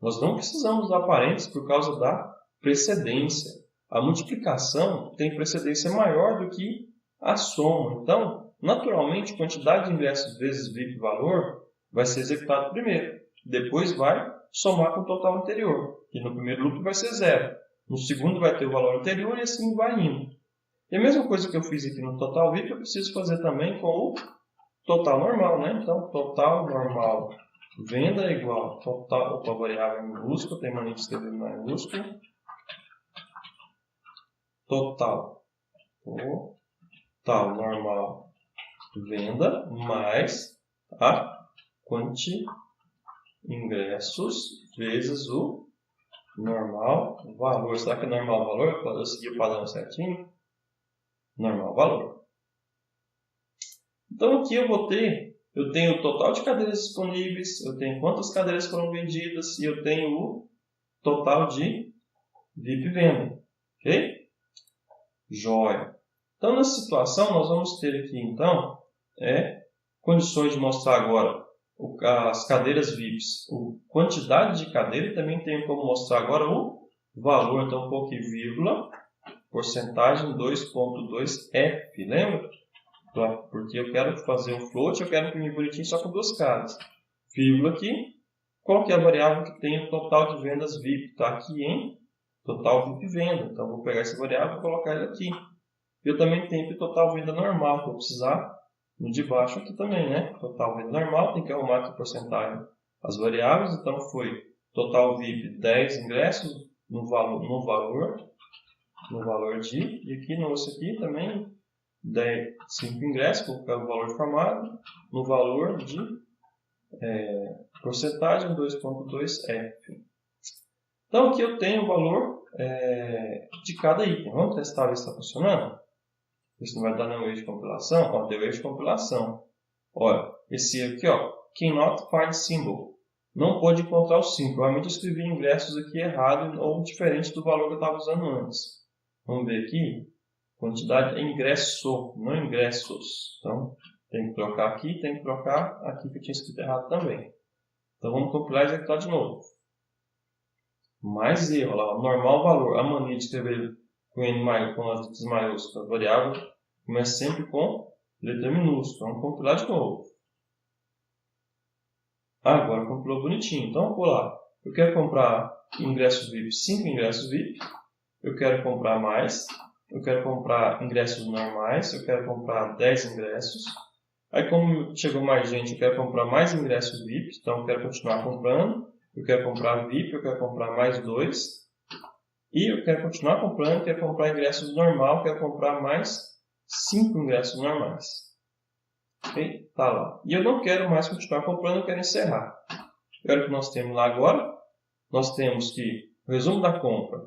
Nós não precisamos usar parênteses por causa da precedência. A multiplicação tem precedência maior do que a soma. Então, naturalmente, quantidade de ingressos vezes VIP valor vai ser executado primeiro. Depois vai somar com o total anterior. E no primeiro loop vai ser 0. No segundo vai ter o valor anterior e assim vai indo. E a mesma coisa que eu fiz aqui no total VIP, eu preciso fazer também com o total normal, né? Então, total normal venda é igual a total, a variável em minúsculo, tem mania de escrever em maiúsculo. Total normal venda mais a quanti ingressos vezes o normal valor. Será que é normal valor? Eu segui o padrão certinho? Normal valor. Então aqui eu tenho o total de cadeiras disponíveis, eu tenho quantas cadeiras foram vendidas e eu tenho o total de VIP venda. Ok? Joia. Então nessa situação nós vamos ter aqui então condições de mostrar agora as cadeiras VIPs, a quantidade de cadeira, e também tenho como mostrar agora o valor. Então coloquei vírgula, porcentagem 2.2F, lembra? Porque eu quero fazer um float, eu quero imprimir bonitinho só com duas caras. Vírgula aqui, qual que é a variável que tem o total de vendas VIP? Está aqui em total VIP venda. Então, vou pegar essa variável e colocar ele aqui. Eu também tenho o total venda normal, que eu vou precisar no de baixo aqui também, né? Total venda normal, tem que arrumar aqui porcentagem as variáveis. Então, foi total VIP 10 ingressos no valor de, e aqui no outro aqui também 5 ingressos, vou colocar o valor formado no valor de porcentagem 2.2F. Então aqui eu tenho o valor de cada item. Vamos testar ver se está funcionando? Isso não vai dar nenhum erro de compilação. Ó, deu erro de compilação. Olha, esse aqui, ó, cannot find symbol. Não pôde encontrar o símbolo. Provavelmente eu escrevi ingressos aqui errado ou diferente do valor que eu estava usando antes. Vamos ver aqui. Quantidade é ingresso, não ingressos. Então, tem que trocar aqui, tem que trocar aqui que eu tinha escrito errado também. Então, vamos compilar e executar de novo. Mais erro, lá, normal valor. A mania de escrever com as letras maiúsculas, a variável começa sempre com letra minúscula. Vamos compilar de novo. Agora compilou bonitinho. Então, vou lá. Eu quero comprar ingressos VIP, 5 ingressos VIP. Eu quero comprar mais eu quero comprar ingressos normais, eu quero comprar 10 ingressos. Aí, como chegou mais gente, eu quero comprar mais ingressos VIP, então eu quero continuar comprando. Eu quero comprar VIP, eu quero comprar mais 2. E eu quero continuar comprando, quero comprar ingressos normal, quero comprar mais 5 ingressos normais. Ok? Tá lá. E eu não quero mais continuar comprando, eu quero encerrar. E olha o que nós temos lá agora. Nós temos que o resumo da compra.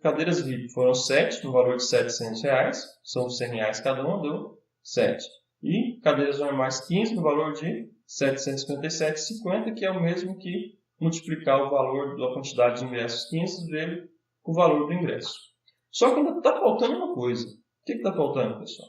Cadeiras VIP foram 7, no valor de R$700. São R$100 cada uma, deu 7. E cadeiras normais 15, no valor de R$ 757,50, que é o mesmo que multiplicar o valor da quantidade de ingressos 15 vezes o valor do ingresso. Só que ainda está faltando uma coisa. O que está faltando, pessoal?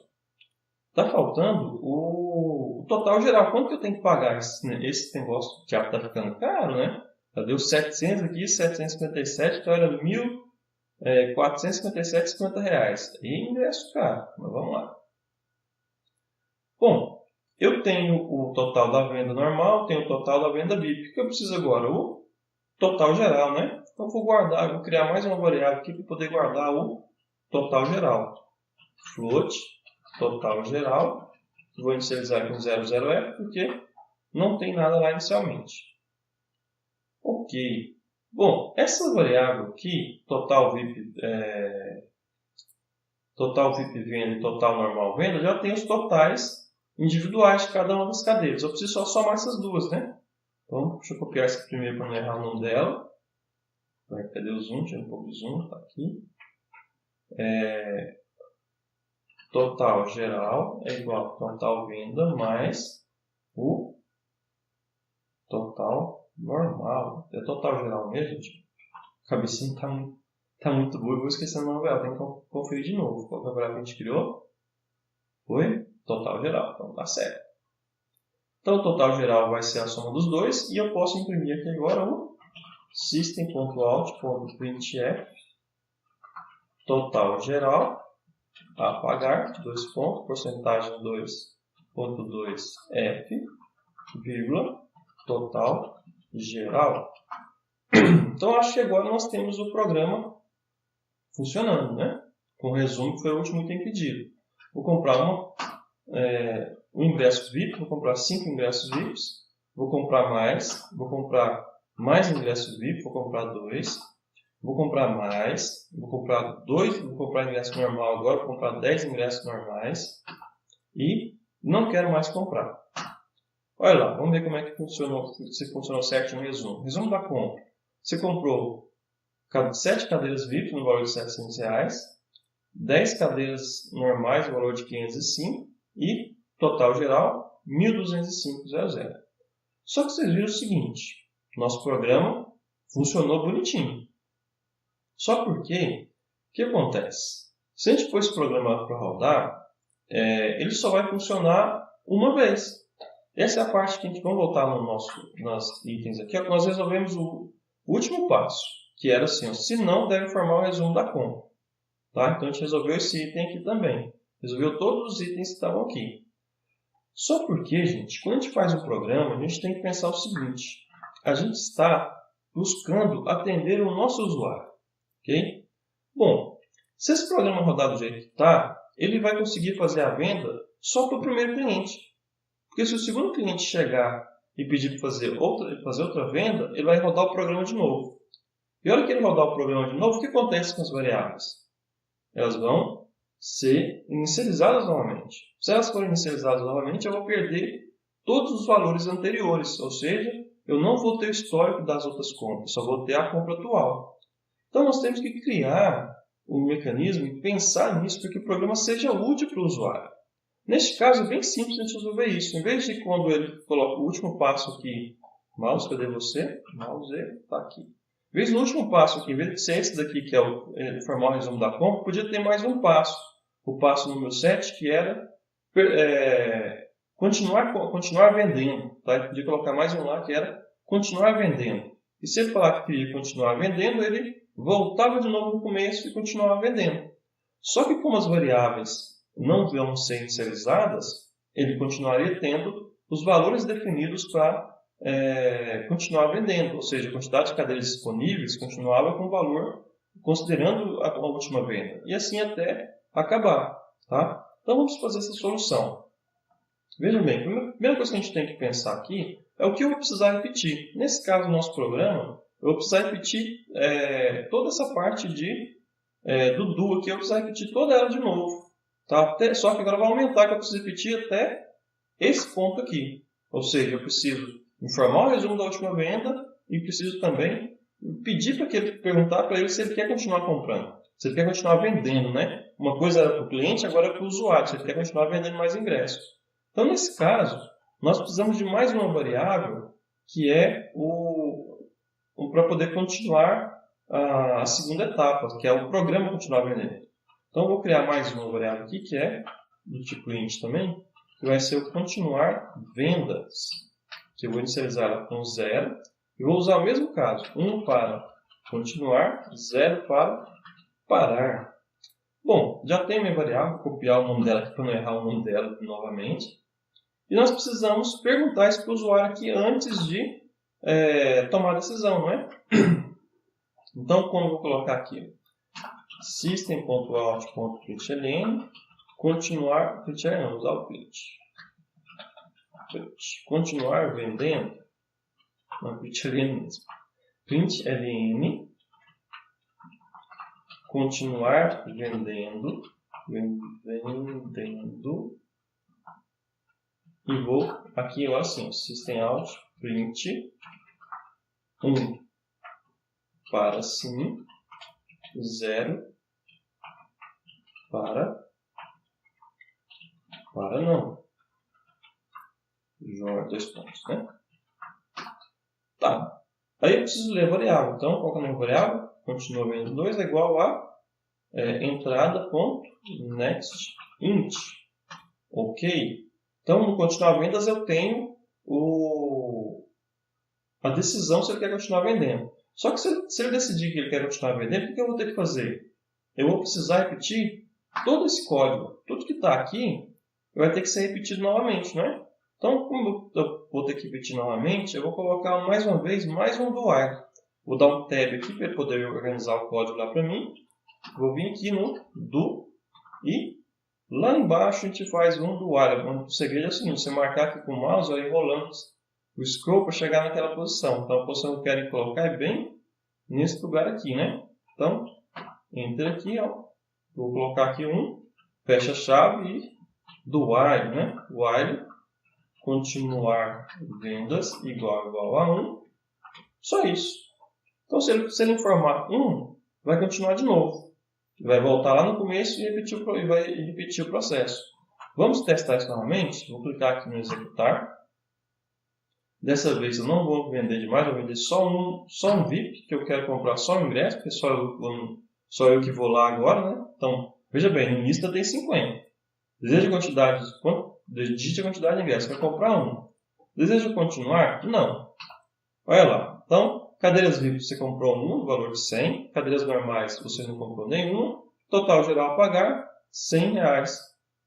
Está faltando o total geral. Quanto que eu tenho que pagar? Esse negócio já está ficando caro, né? Já deu 700 aqui, 757, então era R$1.457,50. E ingresso caro. Mas vamos lá. Bom, eu tenho o total da venda normal, tenho o total da venda VIP. O que eu preciso agora? O total geral, né? Então, vou criar mais uma variável aqui para poder guardar o total geral. Float, total geral. Vou inicializar com 00F, porque não tem nada lá inicialmente. Ok. Bom, essa variável aqui, total VIP venda e total normal venda, já tem os totais individuais de cada uma das cadeiras. Eu preciso só somar essas duas, né? Então, deixa eu copiar essa primeiro para não errar o nome dela. Cadê o zoom? Tinha um pouco de zoom, está aqui. Total geral é igual a total venda mais o total normal. É total geral mesmo, gente? A cabecinha está muito boa. Eu vou esquecendo o nome dela. Tem que conferir de novo. Qual que é a variável que a gente criou? Foi total geral. Então, tá certo. Então, o total geral vai ser a soma dos dois. E eu posso imprimir aqui agora o system.out.printf total geral a pagar, 2 pontos, porcentagem 2.2f, vírgula, total geral. Então, acho que agora nós temos o programa funcionando, né? Com o resumo, que foi o último item pedido. Vou comprar um ingresso VIP, vou comprar 5 ingressos VIPs, vou comprar mais ingressos VIP, vou comprar 2, vou comprar mais, vou comprar 2, vou comprar ingresso normal agora, vou comprar 10 ingressos normais e não quero mais comprar. Olha lá, vamos ver como é que funcionou, se funcionou certo no resumo. Resumo da compra. Você comprou 7 cadeiras VIP no valor de R$700, 10 cadeiras normais no valor de 505 e total geral 1.205,00. Só que vocês viram o seguinte, nosso programa funcionou bonitinho. Só porque, o que acontece? Se a gente pôr esse programa para rodar, ele só vai funcionar uma vez. Essa é a parte que a gente vai voltar nos itens aqui. Nós resolvemos o último passo, que era assim, se não, deve formar o resumo da compra. Tá? Então, a gente resolveu esse item aqui também. Resolveu todos os itens que estavam aqui. Só porque, gente, quando a gente faz um programa, a gente tem que pensar o seguinte. A gente está buscando atender o nosso usuário. Ok? Bom, se esse programa rodar do jeito que está, ele vai conseguir fazer a venda só para o primeiro cliente. Porque se o segundo cliente chegar e pedir para fazer outra venda, ele vai rodar o programa de novo. E a hora que ele rodar o programa de novo, o que acontece com as variáveis? Elas vão ser inicializadas novamente. Se elas forem inicializadas novamente, eu vou perder todos os valores anteriores. Ou seja, eu não vou ter o histórico das outras compras, só vou ter a compra atual. Então, nós temos que criar um mecanismo e pensar nisso para que o programa seja útil para o usuário. Neste caso, é bem simples a gente resolver isso. Em vez de quando ele coloca o último passo aqui, mouse, cadê você? Mouse, está aqui. Em vez do último passo aqui, em vez de ser esse daqui, que é formar o resumo da compra, podia ter mais um passo. O passo número 7, que era continuar vendendo. Tá? Ele podia colocar mais um lá, que era continuar vendendo. E se ele falar que queria continuar vendendo, ele voltava de novo no começo e continuava vendendo. Só que como as variáveis não vão ser inicializadas, ele continuaria tendo os valores definidos para continuar vendendo. Ou seja, a quantidade de cadeiras disponíveis continuava com o valor considerando a última venda. E assim até acabar. Tá? Então vamos fazer essa solução. Veja bem, a primeira coisa que a gente tem que pensar aqui é o que eu vou precisar repetir. Nesse caso, no nosso programa, eu vou precisar repetir toda essa parte do do aqui, eu vou precisar repetir toda ela de novo. Tá? Só que agora vai aumentar, que eu preciso repetir até esse ponto aqui. Ou seja, eu preciso informar o resumo da última venda e preciso também pedir perguntar para ele se ele quer continuar comprando, se ele quer continuar vendendo, né? Uma coisa era para o cliente, agora é para o usuário, se ele quer continuar vendendo mais ingressos. Então, nesse caso, nós precisamos de mais uma variável, que é para poder continuar a segunda etapa, que é o programa continuar vendendo. Então, eu vou criar mais uma variável aqui, que é do tipo int também, que vai ser o continuar vendas, que eu vou inicializar ela com 0. E vou usar o mesmo caso, 1 para continuar, 0 para parar. Bom, já tem minha variável, vou copiar o nome dela aqui para não errar o nome dela novamente. E nós precisamos perguntar isso para o usuário aqui antes de tomar a decisão, não é? Então, como eu vou colocar aqui? System.out.println continuar, não, usar o print. Continuar vendendo, não, println mesmo. Println continuar vendendo e vou aqui agora sim, system out print 1 para sim, 0 para não. Joga 2 pontos, né? Tá. Aí eu preciso ler a variável. Então, qual que é a minha variável? Continua vendo 2 é igual a entrada.next int. Ok. Então, no continuar vendas, eu tenho a decisão se ele quer continuar vendendo. Só que se ele decidir que ele quer continuar vendendo, o que eu vou ter que fazer? Eu vou precisar repetir todo esse código. Tudo que está aqui vai ter que ser repetido novamente, não é? Então, como eu vou ter que repetir novamente, eu vou colocar mais uma vez mais um do while. Vou dar um tab aqui para ele poder organizar o código lá para mim. Vou vir aqui no do e lá embaixo a gente faz um do while. O segredo é o seguinte, você marcar aqui com o mouse, vai enrolando o scroll para chegar naquela posição. Então a posição que eu quero colocar é bem nesse lugar aqui, né? Então, enter aqui, ó. Vou colocar aqui fecha a chave e do while, né? While continuar vendas igual a 1. Só isso. Então, se ele informar 1, vai continuar de novo. Vai voltar lá no começo e vai repetir o processo. Vamos testar isso novamente. Vou clicar aqui no executar. Dessa vez eu não vou vender demais, vou vender só um VIP, que eu quero comprar só um ingresso, porque só eu que vou lá agora, né? Então, veja bem, no início tem 50. Digite a quantidade de ingressos, quer comprar um. Deseja continuar? Não. Olha lá. Então, cadeiras VIP você comprou no valor de 100. Cadeiras normais você não comprou nenhuma. Total geral a pagar, R$100.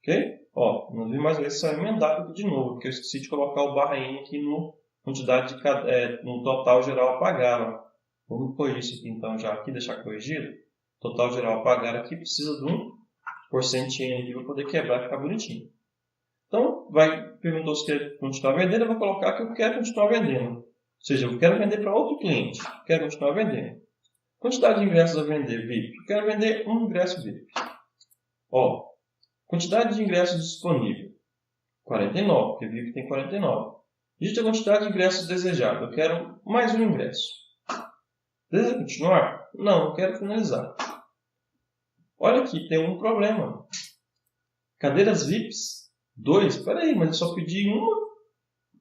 Ok? Ó, não vi mais vezes só emendado aqui de novo, porque eu esqueci de colocar o barra N aqui no total geral a pagar. Ó. Vamos corrigir isso aqui então já aqui, deixar corrigido. Total geral a pagar aqui precisa de um porcentinho aqui para poder quebrar e ficar bonitinho. Então, perguntou se quer continuar vendendo, eu vou colocar que eu quero continuar vendendo. Ou seja, eu quero vender para outro cliente, quero continuar vendendo. Quantidade de ingressos a vender VIP, eu quero vender um ingresso VIP. Ó, quantidade de ingressos disponível, 49, porque VIP tem 49. Digita a quantidade de ingressos desejados, eu quero mais um ingresso. Deseja continuar? Não, eu quero finalizar. Olha aqui, tem um problema. Cadeiras VIPs, 2. Espera aí, mas eu só pedi uma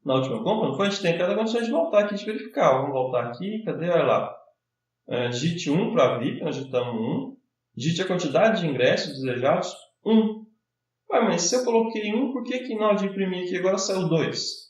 na última compra, não foi? A gente tem cada condição de voltar aqui, de verificar. Vamos voltar aqui, cadê? Olha lá. Digite 1 para VIP, nós digitamos 1. Digite a quantidade de ingressos desejados, 1. Mas se eu coloquei 1, por que na hora de imprimir aqui agora saiu 2?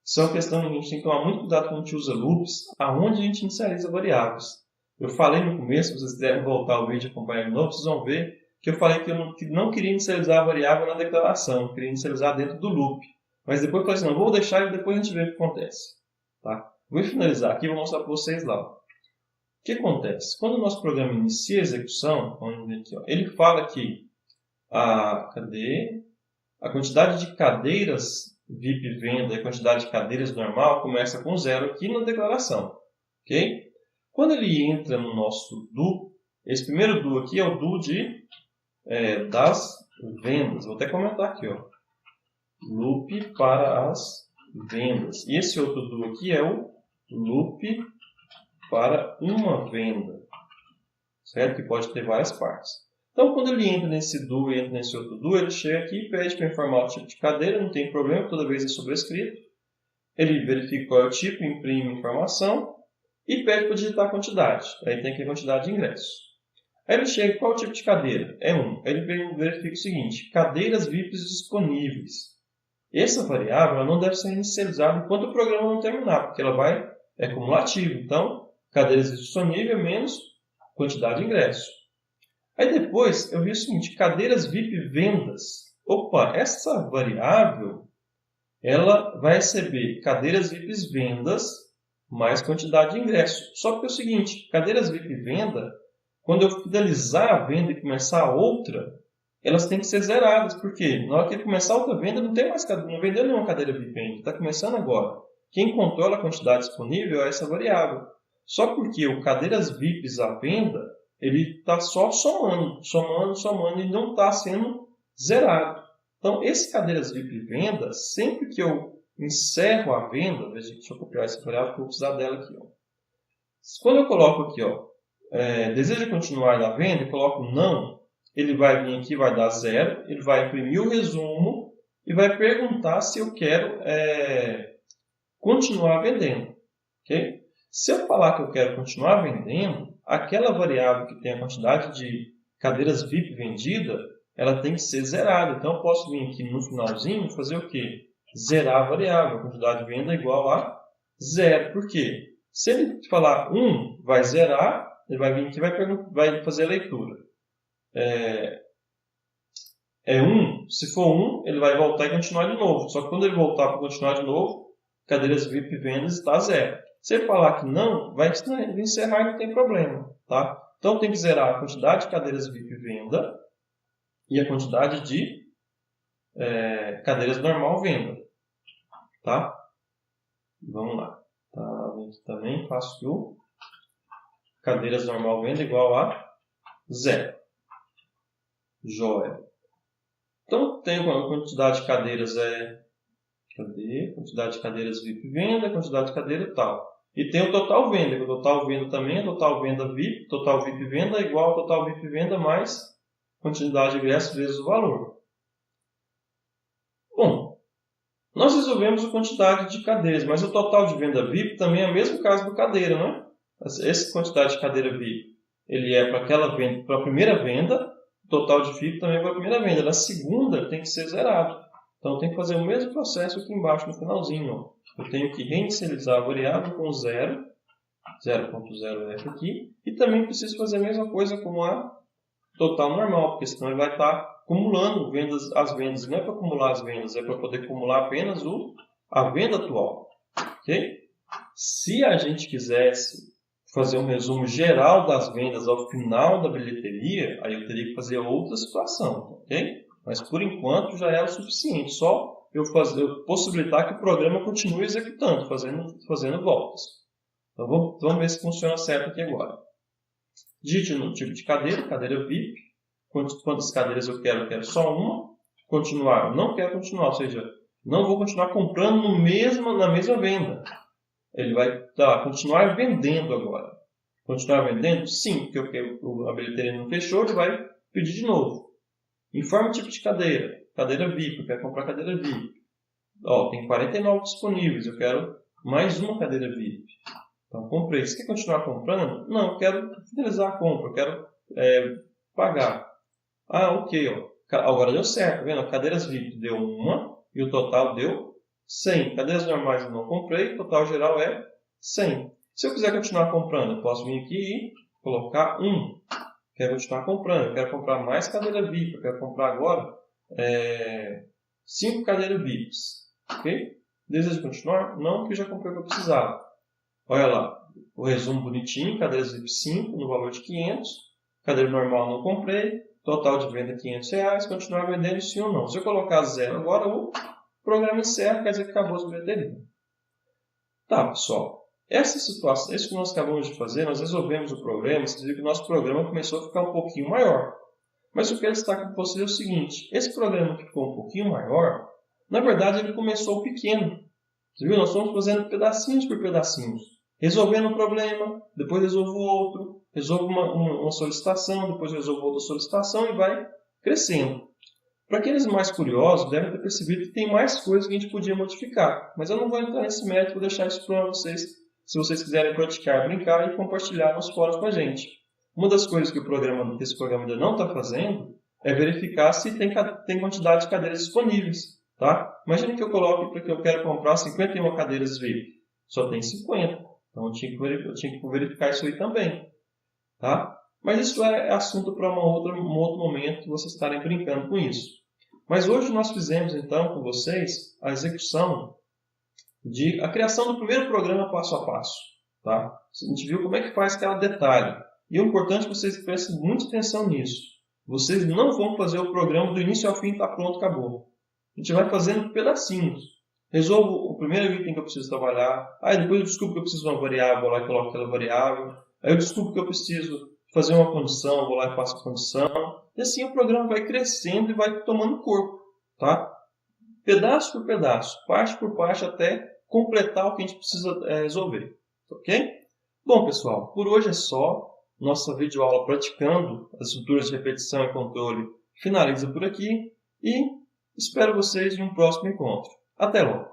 Isso é uma questão que a gente tem que tomar muito cuidado quando a gente usa loops, aonde a gente inicializa variáveis. Eu falei no começo, se vocês quiserem voltar o vídeo e acompanhar de novo, vocês vão ver que eu falei que eu não queria inicializar a variável na declaração, eu queria inicializar dentro do loop. Mas depois eu falei assim, não, vou deixar e depois a gente vê o que acontece. Tá? Vou finalizar aqui e vou mostrar para vocês lá. O que acontece? Quando o nosso programa inicia a execução, vamos ver aqui, ó, ele fala que a quantidade de cadeiras VIP venda e a quantidade de cadeiras normal começa com 0 aqui na declaração. Okay? Quando ele entra no nosso do, esse primeiro do aqui é o do das vendas. Vou até comentar aqui. Ó. Loop para as vendas. E esse outro do aqui é o loop para uma venda. Certo? Que pode ter várias partes. Então, quando ele entra nesse do e entra nesse outro do, ele chega aqui e pede para informar o tipo de cadeira, não tem problema, toda vez é sobrescrito. Ele verifica qual é o tipo, imprime informação e pede para digitar a quantidade. Aí tem aqui a quantidade de ingressos. Aí ele chega, qual é o tipo de cadeira? É 1. Aí ele verifica o seguinte, cadeiras VIPs disponíveis. Essa variável ela não deve ser inicializada enquanto o programa não terminar, porque ela é cumulativa. Então, cadeiras disponíveis menos quantidade de ingressos. Aí depois eu vi o seguinte, cadeiras VIP vendas. Opa, essa variável ela vai receber cadeiras VIPs vendas mais quantidade de ingressos. Só que é o seguinte, cadeiras VIP venda, quando eu finalizar a venda e começar a outra, elas têm que ser zeradas. Por quê? Na hora que ele começar a outra venda, não vendeu nenhuma cadeira VIP ainda. Está começando agora. Quem controla a quantidade disponível é essa variável. Só porque o cadeiras VIPs à venda, ele está só somando e não está sendo zerado. Então, esse cadeiras VIP venda, sempre que eu encerro a venda, deixa eu copiar essa variável que eu vou precisar dela aqui. Ó. Quando eu coloco aqui, ó, deseja continuar na venda, e coloco não, ele vai vir aqui, vai dar 0, ele vai imprimir o resumo e vai perguntar se eu quero continuar vendendo. Okay? Se eu falar que eu quero continuar vendendo, aquela variável que tem a quantidade de cadeiras VIP vendida, ela tem que ser zerada. Então, eu posso vir aqui no finalzinho e fazer o quê? Zerar a variável. A quantidade de venda é igual a 0. Por quê? Se ele falar 1, vai zerar, ele vai vir aqui e vai fazer a leitura. É 1, se for 1, ele vai voltar e continuar de novo. Só que quando ele voltar para continuar de novo, cadeiras VIP vendas está 0. Se ele falar que não, vai encerrar e não tem problema. Tá? Então, tem que zerar a quantidade de cadeiras VIP venda e a quantidade de cadeiras normal venda. Tá? Vamos lá. Tá, aqui também faço o cadeiras normal venda igual a 0. Joia. Então, tenho a quantidade de cadeiras quantidade de cadeiras VIP venda, quantidade de cadeira tal. E tem o total venda, que o total venda também é total venda VIP, total VIP venda é igual ao total VIP venda mais quantidade de ingressos vezes o valor. Bom, nós resolvemos a quantidade de cadeiras, mas o total de venda VIP também é o mesmo caso do cadeira, não é? Essa quantidade de cadeira VIP, ele é para aquela venda, para a primeira venda, o total de VIP também é para a primeira venda. Na segunda tem que ser zerado. Então, eu tenho que fazer o mesmo processo aqui embaixo no finalzinho. Ó. Eu tenho que reinicializar a variável com 0, 0.0f aqui, e também preciso fazer a mesma coisa com a total normal, porque senão ele vai estar acumulando as vendas. Não é para acumular as vendas, é para poder acumular apenas a venda atual. Okay? Se a gente quisesse fazer um resumo geral das vendas ao final da bilheteria, aí eu teria que fazer outra situação. Okay? Mas, por enquanto, já é o suficiente. Só eu possibilitar que o programa continue executando, fazendo voltas. Então, vamos ver se funciona certo aqui agora. Digite no tipo de cadeira VIP. Quantas cadeiras eu quero? Eu quero só uma. Continuar. Eu não quero continuar. Ou seja, não vou continuar comprando na mesma venda. Ele vai continuar vendendo agora. Continuar vendendo? Sim, porque a bilheteria não fechou, ele vai pedir de novo. Informe o tipo de cadeira. Cadeira VIP. Eu quero comprar cadeira VIP. Ó, tem 49 disponíveis. Eu quero mais uma cadeira VIP. Então, comprei. Você quer continuar comprando? Não, eu quero finalizar a compra. Eu quero pagar. Ah, ok. Ó. Agora deu certo. Tá vendo? Cadeiras VIP deu 1 e o total deu 100. Cadeiras normais eu não comprei. O total geral é 100. Se eu quiser continuar comprando, eu posso vir aqui e colocar 1. Quero continuar comprando, eu quero comprar mais cadeira VIP, eu quero comprar agora 5 cadeiras VIPs. Ok? Deseja continuar? Não, porque já comprei o que eu precisava. Olha lá, o resumo bonitinho, cadeira Zip 5 no valor de 500, cadeira normal não comprei, total de venda R$500, continuar vendendo sim ou não. Se eu colocar 0 agora, o programa encerra, quer dizer que acabou as bilheterias. Tá, pessoal. Essa situação, isso que nós acabamos de fazer, nós resolvemos o problema, você viu que o nosso programa começou a ficar um pouquinho maior. Mas o que eu quero destacar para vocês é o seguinte, esse programa que ficou um pouquinho maior, na verdade ele começou pequeno. Você viu? Nós estamos fazendo pedacinhos por pedacinhos. Resolvendo um problema, depois resolvo outro, resolvo uma solicitação, depois resolvo outra solicitação e vai crescendo. Para aqueles mais curiosos, devem ter percebido que tem mais coisas que a gente podia modificar. Mas eu não vou entrar nesse método, vou deixar isso para vocês, se vocês quiserem praticar, brincar e compartilhar nos fóruns com a gente. Uma das coisas que esse programa ainda não está fazendo é verificar se tem quantidade de cadeiras disponíveis. Tá? Imagina que eu coloque porque eu quero comprar 51 cadeiras VIP. Só tem 50. Então eu tinha que verificar isso aí também. Tá? Mas isso é assunto para um outro momento, vocês estarem brincando com isso. Mas hoje nós fizemos então com vocês a execução a criação do primeiro programa passo a passo. Tá? A gente viu como é que faz cada detalhe. E o importante é que vocês prestem muita atenção nisso. Vocês não vão fazer o programa do início ao fim, está pronto, acabou. A gente vai fazendo pedacinhos. Resolvo o primeiro item que eu preciso trabalhar. Aí depois eu descubro que eu preciso de uma variável, vou lá e coloco aquela variável. Aí eu descubro que eu preciso fazer uma condição, vou lá e faço a condição. E assim o programa vai crescendo e vai tomando corpo. Tá? Pedaço por pedaço, parte por parte, até completar o que a gente precisa resolver. Ok? Bom, pessoal, por hoje é só. Nossa videoaula praticando as estruturas de repetição e controle finaliza por aqui. E espero vocês em um próximo encontro. Até logo!